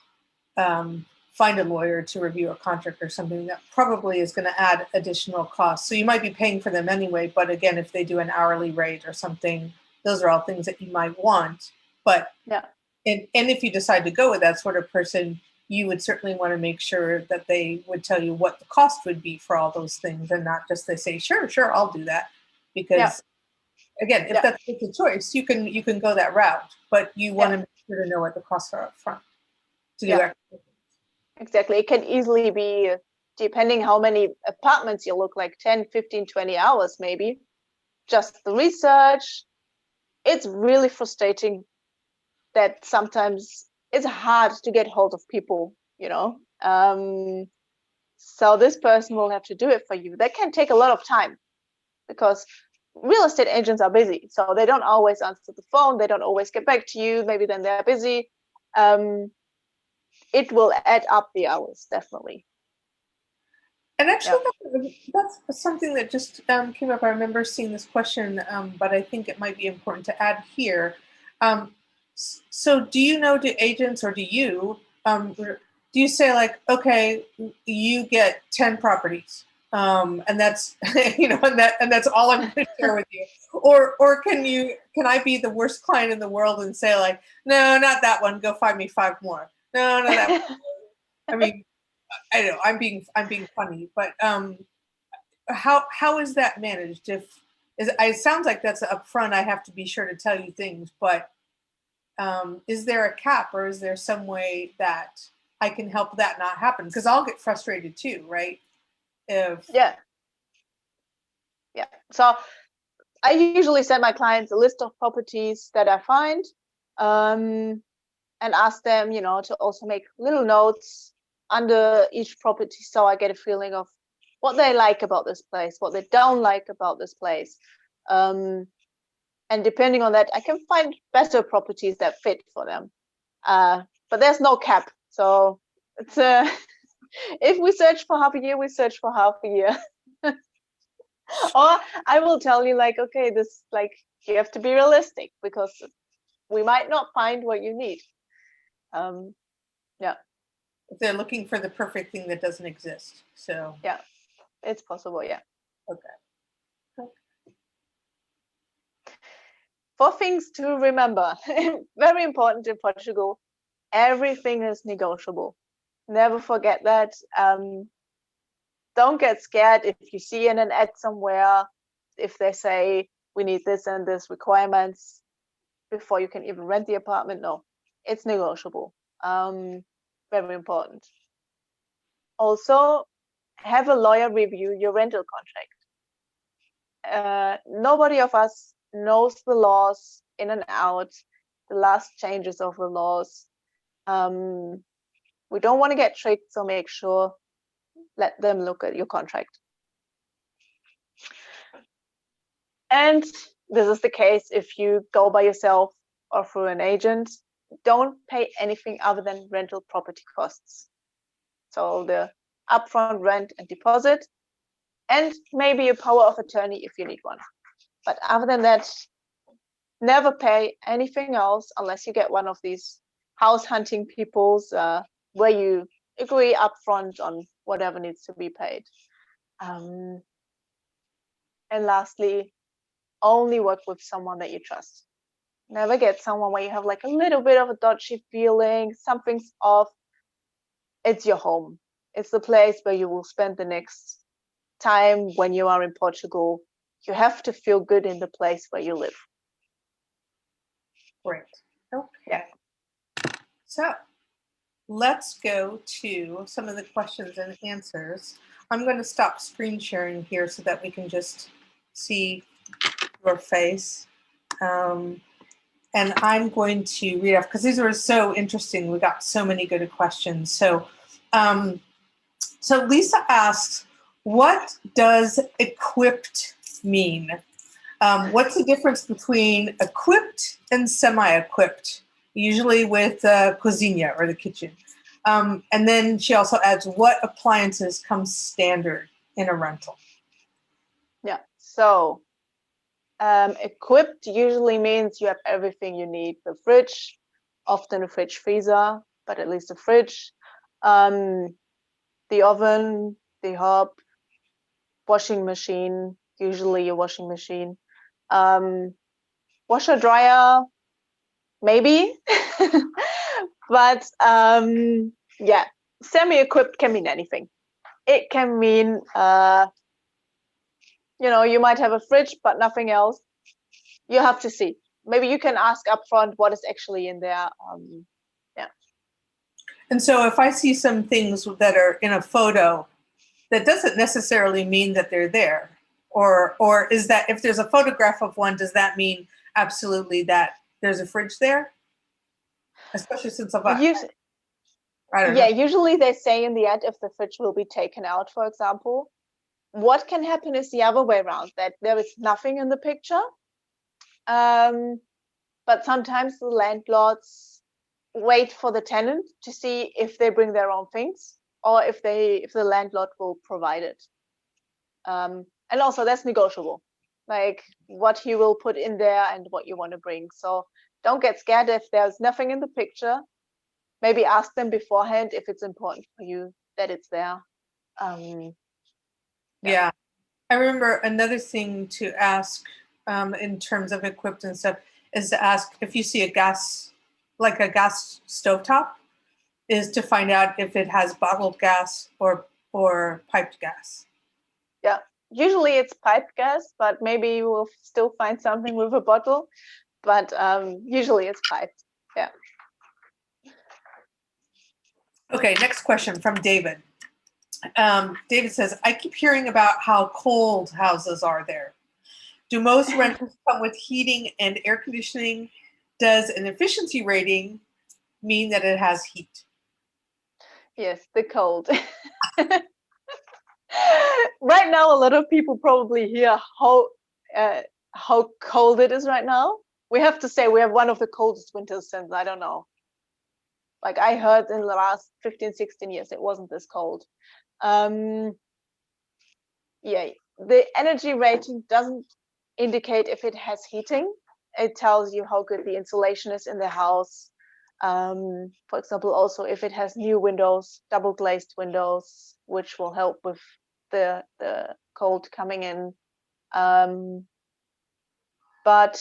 Speaker 1: find a lawyer to review a contract or something, that probably is going to add additional costs. So you might be paying for them anyway, but again, if they do an hourly rate or something, those are all things that you might want. But
Speaker 2: yeah,
Speaker 1: and if you decide to go with that sort of person, you would certainly want to make sure that they would tell you what the cost would be for all those things, and not just they say, sure, I'll do that. Because again, if that's a choice, you can go that route, but you want to make sure to know what the costs are up front to do everything.
Speaker 2: Exactly. It can easily be, depending how many apartments you look, like 10, 15, 20 hours maybe. Just the research. It's really frustrating that sometimes it's hard to get hold of people, so this person will have to do it for you. That can take a lot of time, because real estate agents are busy, so they don't always answer the phone, they don't always get back to you, maybe then they're busy. It will add up the hours, definitely.
Speaker 1: And actually, that's something that just came up. I remember seeing this question, but I think it might be important to add here. So do you know, do agents, or do you say like, okay, you get 10 properties, and that's and that's all I'm going to share with you, or can I be the worst client in the world and say like, no, not that one, go find me 5 more. No, that one. I mean, I know I'm being funny, but how is that managed? It sounds like that's upfront. I have to be sure to tell you things, but is there a cap, or is there some way that I can help that not happen? Because I'll get frustrated too, right?
Speaker 2: Yeah. So I usually send my clients a list of properties that I find, and ask them, to also make little notes under each property, so I get a feeling of what they like about this place, what they don't like about this place. And depending on that, I can find better properties that fit for them. But there's no cap, so it's If we search for half a year, we search for half a year. Or I will tell you, like, okay, this, like, you have to be realistic because we might not find what you need. Yeah.
Speaker 1: They're looking for the perfect thing that doesn't exist. So
Speaker 2: yeah, it's possible. Yeah.
Speaker 1: Okay.
Speaker 2: 4 things to remember. Very important in Portugal. Everything is negotiable. Never forget that. Don't get scared if you see in an ad somewhere, if they say we need this and this requirements before you can even rent the apartment. No, it's negotiable. Very important. Also, have a lawyer review your rental contract. Nobody of us knows the laws in and out, the last changes of the laws. We don't want to get tricked, so make sure, let them look at your contract. And this is the case if you go by yourself or through an agent. Don't pay anything other than rental property costs. So the upfront rent and deposit, and maybe a power of attorney if you need one. But other than that, never pay anything else unless you get one of these house hunting peoples where you agree upfront on whatever needs to be paid. And lastly, only work with someone that you trust. Never get someone where you have like a little bit of a dodgy feeling, something's off. It's your home. It's the place where you will spend the next time when you are in Portugal. You have to feel good in the place where you live.
Speaker 1: Great. Okay.
Speaker 2: Yeah.
Speaker 1: So let's go to some of the questions and answers. I'm going to stop screen sharing here so that we can just see your face. And I'm going to read off because these were so interesting. We got so many good questions. So Lisa asks, what does equipped mean? What's the difference between equipped and semi-equipped, usually with cuisine or the kitchen? And then she also adds, what appliances come standard in a rental?
Speaker 2: Yeah, so equipped usually means you have everything you need. The fridge, often a fridge freezer, but at least a fridge. The oven, the hob, washing machine, usually a washing machine. Washer dryer, maybe. But yeah, semi-equipped can mean anything. It can mean you might have a fridge but nothing else. You have to see. Maybe you can ask upfront what is actually in there. Yeah.
Speaker 1: And so if I see some things that are in a photo, that doesn't necessarily mean that they're there. Or is that if there's a photograph of one, does that mean absolutely that there's a fridge there? Especially since I don't know.
Speaker 2: Yeah, usually they say in the ad if the fridge will be taken out, for example. What can happen is the other way around, that there is nothing in the picture. But sometimes the landlords wait for the tenant to see if they bring their own things or if the landlord will provide it. And also that's negotiable, like what he will put in there and what you want to bring. So don't get scared if there's nothing in the picture. Maybe ask them beforehand if it's important for you that it's there.
Speaker 1: Yeah. I remember another thing to ask in terms of equipped and stuff is to ask if you see a gas stovetop, is to find out if it has bottled gas or piped gas.
Speaker 2: Yeah, usually it's piped gas, but maybe you will still find something with a bottle. But usually it's piped. Yeah.
Speaker 1: Okay, next question from David. David says, I keep hearing about how cold houses are there. Do most rentals come with heating and air conditioning? Does an efficiency rating mean that it has heat?
Speaker 2: Yes, the cold. Right now, a lot of people probably hear how cold it is right now. We have to say we have one of the coldest winters since, I don't know, Like I heard in the last 15, 16 years, it wasn't this cold. Yeah, the energy rating doesn't indicate if it has heating. It tells you how good the insulation is in the house. For example, also if it has new windows, double glazed windows, which will help with the cold coming in. But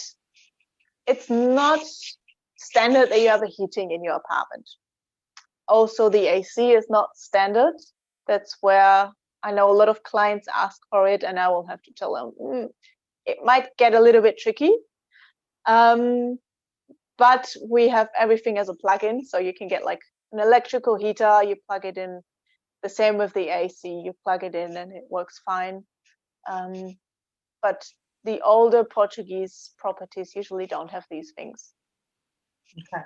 Speaker 2: it's not standard that you have a heating in your apartment. Also, the AC is not standard. That's where I know a lot of clients ask for it, and I will have to tell them it might get a little bit tricky. But we have everything as a plug-in, so you can get like an electrical heater, you plug it in. The same with the AC, you plug it in and it works fine. But the older Portuguese properties usually don't have these things.
Speaker 1: Okay.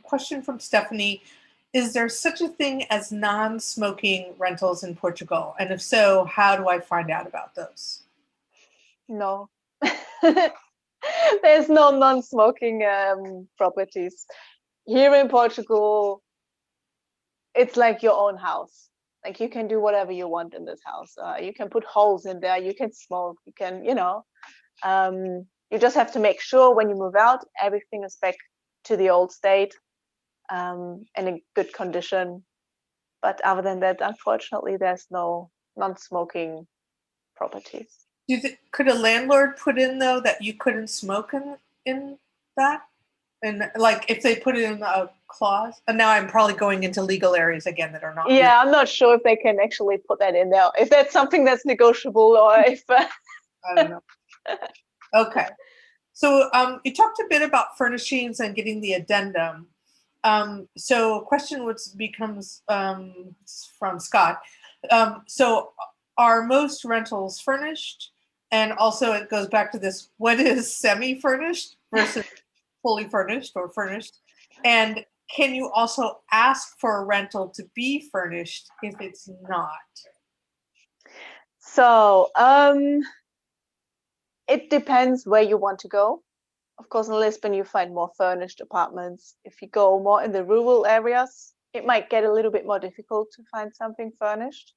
Speaker 1: Question from Stephanie. Is there such a thing as non-smoking rentals in Portugal? And if so, how do I find out about those?
Speaker 2: No. There's no non-smoking properties. Here in Portugal, it's like your own house. Like you can do whatever you want in this house. You can put holes in there, you can smoke, you can, you just have to make sure when you move out, everything is back to the old state, in a good condition. But other than that, unfortunately, there's no non-smoking properties.
Speaker 1: Could a landlord put in though that you couldn't smoke in that? And like if they put it in a clause, and now I'm probably going into legal areas again that are not.
Speaker 2: Yeah,
Speaker 1: legal.
Speaker 2: I'm not sure if they can actually put that in there. If that's something that's negotiable, or if
Speaker 1: I don't know. Okay, so you talked a bit about furnishings and getting the addendum. So a question becomes from Scott. So are most rentals furnished? And also it goes back to this: what is semi-furnished versus fully furnished or furnished? And can you also ask for a rental to be furnished if it's not?
Speaker 2: So it depends where you want to go. Of course, in Lisbon, you find more furnished apartments. If you go more in the rural areas, it might get a little bit more difficult to find something furnished.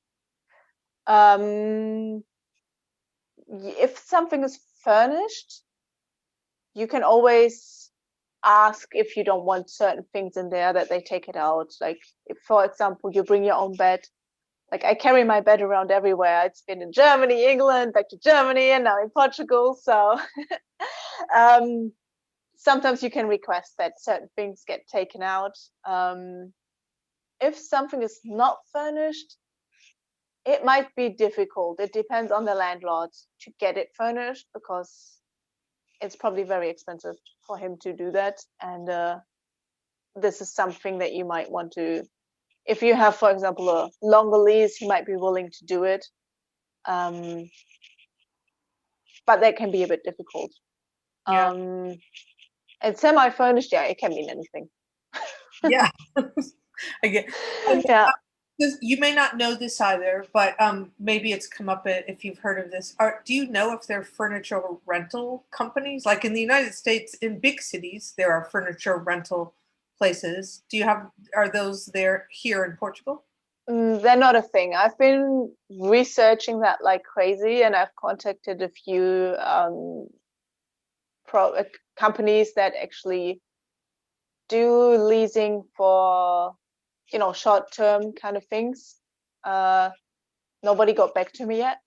Speaker 2: If something is furnished, you can always ask if you don't want certain things in there that they take it out. Like if, for example, you bring your own bed. Like I carry my bed around everywhere. It's been in Germany, England, back to Germany, and now in Portugal. So sometimes you can request that certain things get taken out. If something is not furnished, it might be difficult. It depends on the landlord to get it furnished, because it's probably very expensive for him to do that. And this is something that you might want to, if you have, for example, a longer lease, he might be willing to do it. But that can be a bit difficult.
Speaker 1: Yeah.
Speaker 2: And semi-furnished, yeah, it can mean anything.
Speaker 1: Yeah. I get.
Speaker 2: Yeah.
Speaker 1: You may not know this either, but maybe it's come up if you've heard of this. Do you know if there are furniture rental companies? Like in the United States, in big cities, there are furniture rental places. Are those there here in Portugal?
Speaker 2: They're not a thing. I've been researching that like crazy, and I've contacted a few companies that actually do leasing for, short-term kind of things. Nobody got back to me yet.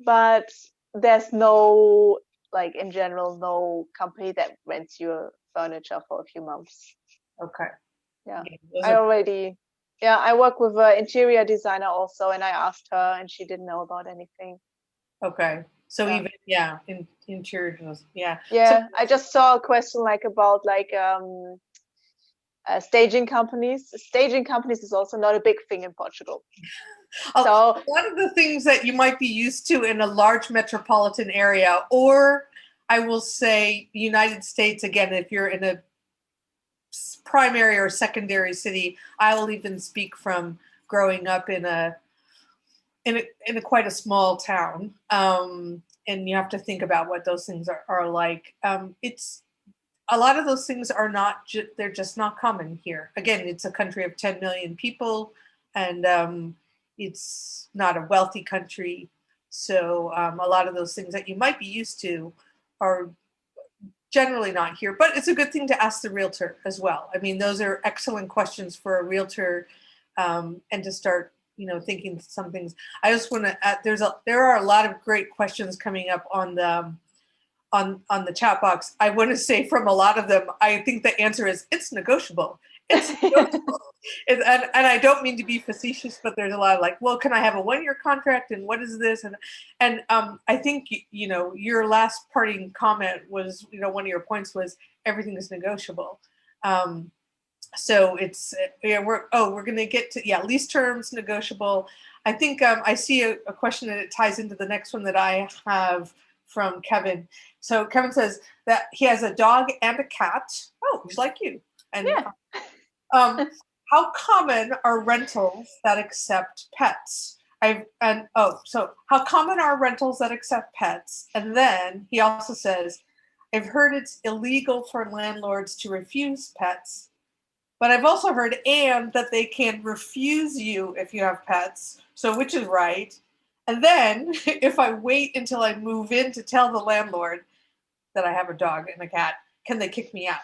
Speaker 2: But there's no, like in general, no company that rents you furniture for a few months.
Speaker 1: Okay.
Speaker 2: Yeah, I work with an interior designer also, and I asked her, and she didn't know about anything.
Speaker 1: Okay. So even in interior,
Speaker 2: Yeah.
Speaker 1: So,
Speaker 2: I just saw a question like about like staging companies. Staging companies is also not a big thing in Portugal. So
Speaker 1: one of the things that you might be used to in a large metropolitan area, or I will say United States again, if you're in a primary or secondary city, I will even speak from growing up in a quite a small town. and you have to think about what those things are like. It's a lot of those things are not, they're just not common here. Again, it's a country of 10 million people, and it's not a wealthy country. So a lot of those things that you might be used to are generally not here, but it's a good thing to ask the realtor as well. I mean, those are excellent questions for a realtor, and to start, thinking some things. I just want to add, there are a lot of great questions coming up on the on the chat box. I want to say from a lot of them, I think the answer is it's negotiable. It's negotiable. And I don't mean to be facetious, but there's a lot of like, well, can I have a 1-year contract, and what is this? And I think your last parting comment was, one of your points was everything is negotiable. So it's we're going to get to lease terms negotiable. I think I see a question, and it ties into the next one that I have from Kevin. So Kevin says that he has a dog and a cat. Oh, he's like you. And how common are rentals that accept pets? So how common are rentals that accept pets? And then he also says, I've heard it's illegal for landlords to refuse pets, but I've also heard that they can refuse you if you have pets. So which is right? And then if I wait until I move in to tell the landlord that I have a dog and a cat, can they kick me out?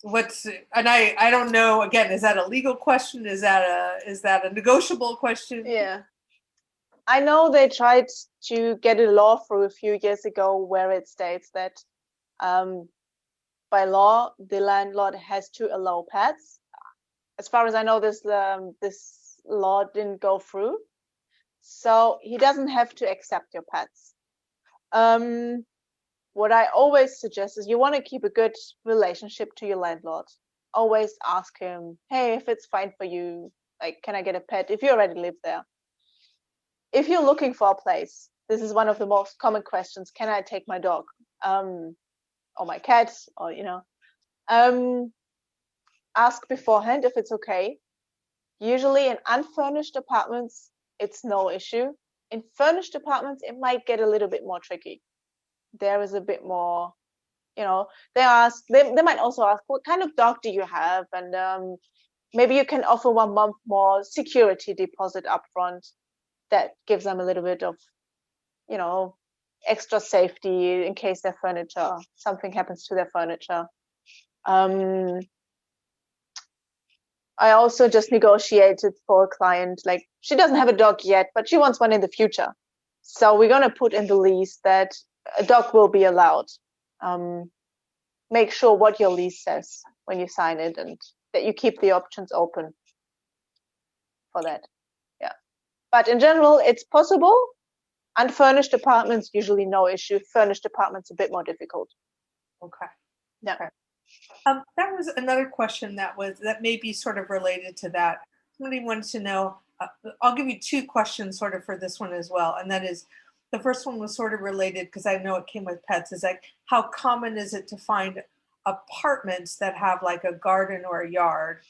Speaker 1: And I don't know, again, is that a legal question? Is that a negotiable question?
Speaker 2: Yeah. I know they tried to get a law through a few years ago where it states that by law the landlord has to allow pets. As far as I know, this law didn't go through, so he doesn't have to accept your pets. What I always suggest is you want to keep a good relationship to your landlord. Always ask him, hey, if it's fine for you, like, can I get a pet if you already live there? If you're looking for a place, this is one of the most common questions. Can I take my dog? Or my cat? Or, ask beforehand if it's okay. Usually in unfurnished apartments, it's no issue. In furnished apartments, it might get a little bit more tricky. There is a bit more, they might also ask, what kind of dog do you have? And maybe you can offer 1 month more security deposit upfront. That gives them a little bit of, extra safety in case something happens to their furniture. I also just negotiated for a client, like, she doesn't have a dog yet, but she wants one in the future. So we're going to put in the lease that a dog will be allowed. Make sure what your lease says when you sign it, and that you keep the options open for that. Yeah. But in general, it's possible. Unfurnished apartments, usually no issue. Furnished apartments, a bit more difficult.
Speaker 1: Okay.
Speaker 2: Yeah.
Speaker 1: Okay. That was another question that may be sort of related to that. Somebody wanted to know, I'll give you 2 questions sort of for this one as well. And that is, the first one was sort of related because I know it came with pets, is like, how common is it to find apartments that have like a garden or a yard?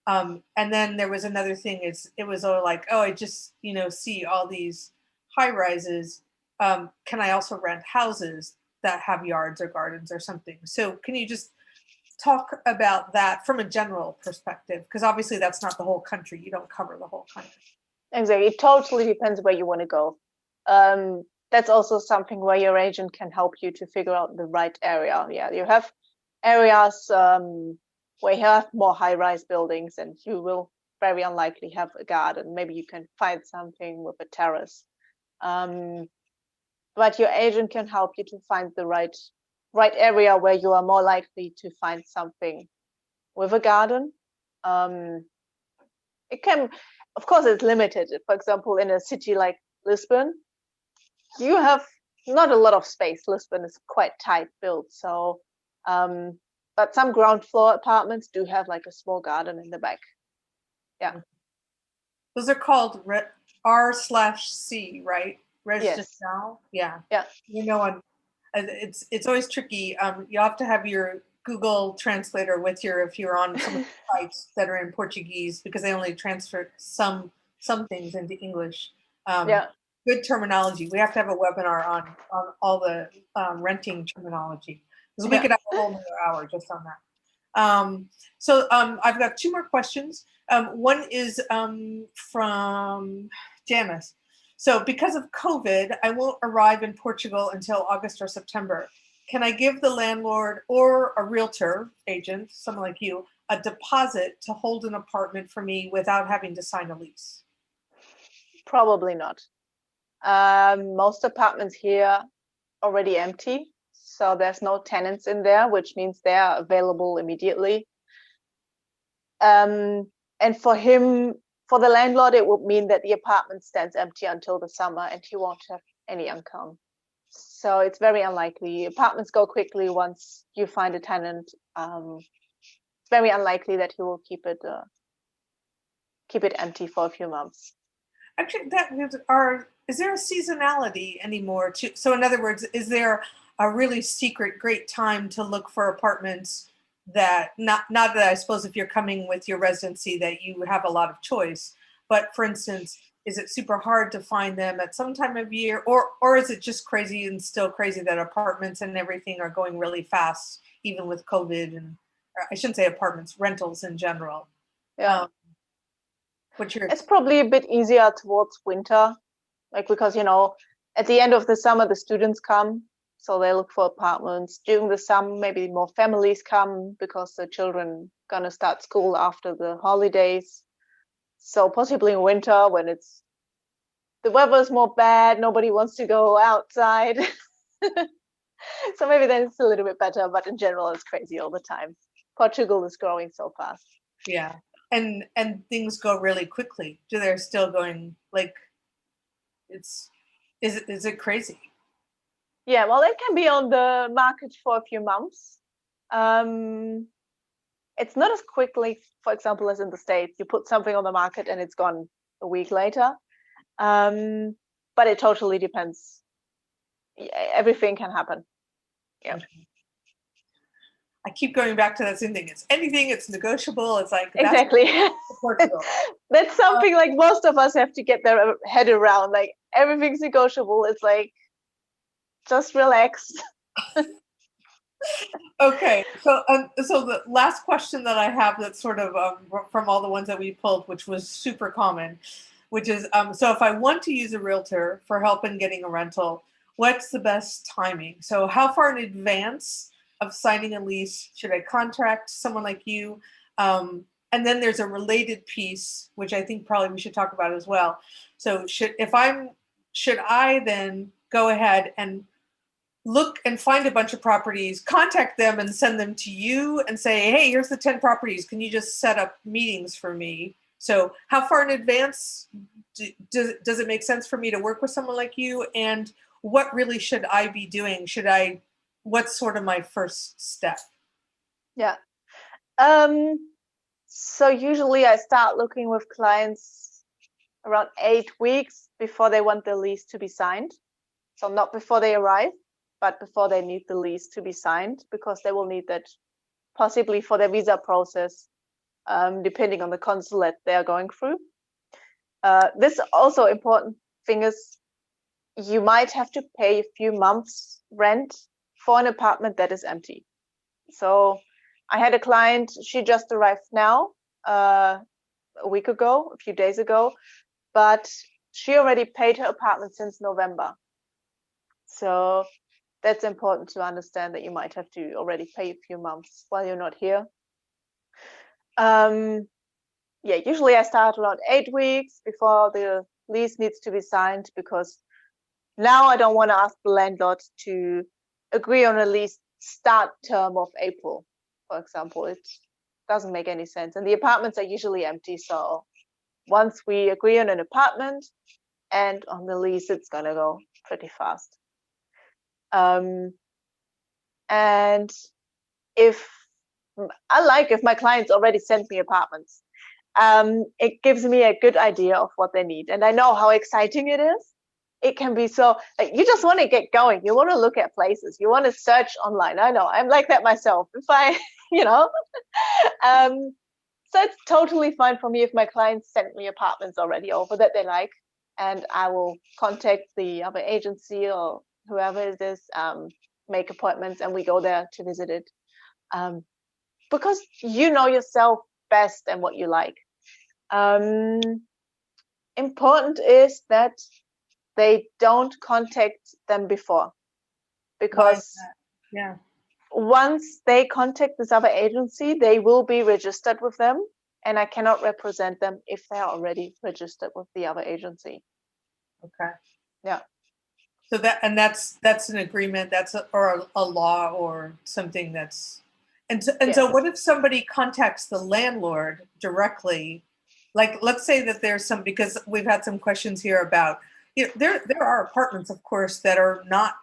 Speaker 1: And then there was another thing, it was like, oh, I just, see all these high rises. Can I also rent houses that have yards or gardens or something? So can you just talk about that from a general perspective? Because obviously that's not the whole country. You don't cover the whole country.
Speaker 2: Exactly. It totally depends where you want to go. That's also something where your agent can help you to figure out the right area. Yeah, you have areas where you have more high-rise buildings, and you will very unlikely have a garden. Maybe you can find something with a terrace. But your agent can help you to find the right area where you are more likely to find something with a garden. It can, of course, it's limited. For example, in a city like Lisbon, you have not a lot of space. Lisbon is quite tight built, so but some ground floor apartments do have like a small garden in the back. Yeah,
Speaker 1: those are called R/C, right? Residential.
Speaker 2: Yes.
Speaker 1: Yeah. It's always tricky. You have to have your Google translator with if you're on some of the sites that are in Portuguese, because they only transfer some things into English.
Speaker 2: Yeah.
Speaker 1: Good terminology. We have to have a webinar on all the renting terminology, because we
Speaker 2: Yeah.
Speaker 1: could have a whole nother hour just on that. I've got two more questions. One is from Janice. So because of COVID, I won't arrive in Portugal until August or September. Can I give the landlord or a realtor agent, someone like you, a deposit to hold an apartment for me without having to sign a lease?
Speaker 2: Probably not. Most apartments here already empty, so there's no tenants in there, which means they are available immediately. And for the landlord, it would mean that the apartment stands empty until the summer and he won't have any income. So it's very unlikely. Apartments go quickly once you find a tenant. It's very unlikely that he will keep it empty for a few months.
Speaker 1: Actually, is there a seasonality anymore? So in other words, is there a really secret great time to look for apartments that not that I suppose if you're coming with your residency that you have a lot of choice, but for instance, is it super hard to find them at some time of year, or is it just crazy and still crazy that apartments and everything are going really fast, even with COVID, and I shouldn't say apartments, rentals in general?
Speaker 2: Yeah.
Speaker 1: What's your
Speaker 2: It's probably a bit easier towards winter, like because at the end of the summer the students come, so they look for apartments. During the summer, maybe more families come because the children gonna start school after the holidays. So possibly in winter when the weather's more bad, nobody wants to go outside. So maybe then it's a little bit better, but in general it's crazy all the time. Portugal is growing so fast.
Speaker 1: Yeah. And things go really quickly. They're still going like is it crazy?
Speaker 2: Yeah, well, it can be on the market for a few months. It's not as quickly, for example, as in the States. You put something on the market and it's gone a week later. But it totally depends. Everything can happen. Yeah.
Speaker 1: Okay. I keep going back to that same thing. It's anything, it's negotiable. It's like
Speaker 2: Exactly.
Speaker 1: Portugal.
Speaker 2: That's something like most of us have to get their head around. Like everything's negotiable. It's like just relax.
Speaker 1: Okay, so the last question that I have that's sort of from all the ones that we pulled, which was super common, which is so if I want to use a realtor for help in getting a rental, what's the best timing? So how far in advance of signing a lease should I contact someone like you? And then there's a related piece, which I think probably we should talk about as well. So should I then go ahead and look and find a bunch of properties, contact them and send them to you and say, hey, here's the 10 properties. Can you just set up meetings for me? So how far in advance does it make sense for me to work with someone like you? And what really should I be doing? What's sort of my first step?
Speaker 2: Yeah. So usually I start looking with clients around 8 weeks before they want the lease to be signed. So not before they arrive, but before they need the lease to be signed, because they will need that possibly for their visa process, depending on the consulate they are going through. This also important thing is you might have to pay a few months rent for an apartment that is empty. So I had a client, she just arrived now, a week ago, a few days ago, but she already paid her apartment since November. So that's important to understand, that you might have to already pay a few months while you're not here. Yeah, usually I start around 8 weeks before the lease needs to be signed, because now I don't want to ask the landlord to agree on a lease start term of April, for example. It doesn't make any sense. And the apartments are usually empty. So once we agree on an apartment and on the lease, it's going to go pretty fast. And if my clients already send me apartments, it gives me a good idea of what they need. And I know how exciting it is. It can be so, like, you just want to get going. You want to look at places. You want to search online. I know, I'm like that myself. If I, so it's totally fine for me if my clients send me apartments already over that they like. and I will contact the other agency or whoever it is, make appointments, and we go there to visit it. Because you know yourself best and what you like. Important is that they don't contact them before,
Speaker 1: Why is
Speaker 2: because
Speaker 1: that? Yeah.
Speaker 2: once they contact this other agency, they will be registered with them, and I cannot represent them if they are already registered with the other agency.
Speaker 1: Okay.
Speaker 2: Yeah.
Speaker 1: So that's an agreement. That's a law or something that's, and so
Speaker 2: Yes.
Speaker 1: what if somebody contacts the landlord directly? Like, let's say that there's some, because we've had some questions here about, there are apartments, of course, that are not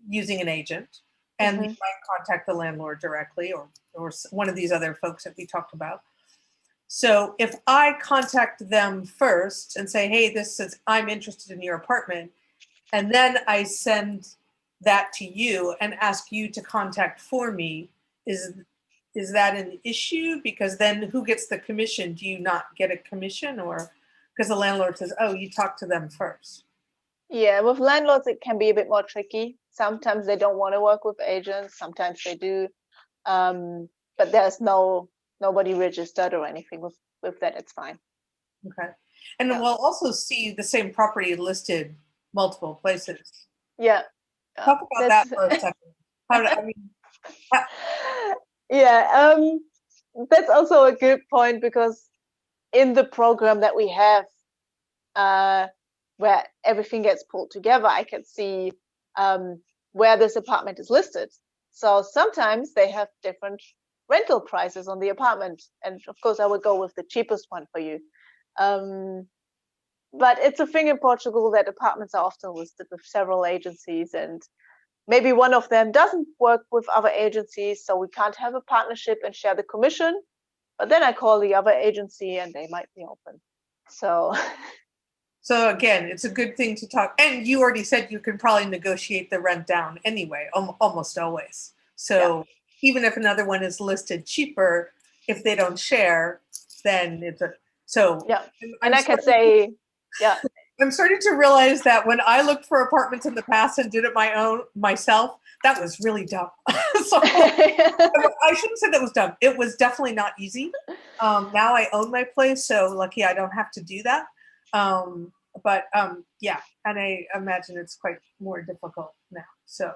Speaker 1: using an agent, and you
Speaker 2: Mm-hmm.
Speaker 1: might contact the landlord directly, or one of these other folks that we talked about. So if I contact them first and say, hey, this is, I'm interested in your apartment, and then I send that to you and ask you to contact for me, is that an issue? Because then who gets the commission? Do you not get a commission, or because the landlord says, oh, you talk to them first?
Speaker 2: Yeah, with landlords, it can be a bit more tricky. Sometimes they don't want to work with agents, sometimes they do. But there's nobody registered or anything with that. It's fine.
Speaker 1: Okay. And
Speaker 2: Yeah.
Speaker 1: we'll also see the same property listed multiple places.
Speaker 2: Yeah.
Speaker 1: Talk about that
Speaker 2: That's
Speaker 1: for a second. I mean,
Speaker 2: yeah. That's also a good point, because in the program that we have, uh, where everything gets pulled together, I can see where this apartment is listed. So sometimes they have different rental prices on the apartment, and of course, I would go with the cheapest one for you. Um, but it's a thing in Portugal that apartments are often listed with several agencies, and maybe one of them doesn't work with other agencies, so we can't have a partnership and share the commission. But then I call the other agency and they might be open. So
Speaker 1: so again, it's a good thing to talk. And you already said you can probably negotiate the rent down anyway, almost always.
Speaker 2: yeah,
Speaker 1: So even if another one is listed cheaper, if they don't share, then it's a, so
Speaker 2: yeah. And
Speaker 1: I'm
Speaker 2: I can
Speaker 1: starting,
Speaker 2: say, yeah.
Speaker 1: I'm starting to realize that when I looked for apartments in the past and did it my own myself, that was really dumb. So I shouldn't say that was dumb. It was definitely not easy. Now I own my place, so lucky I don't have to do that. But yeah, and I imagine it's quite more difficult now. So,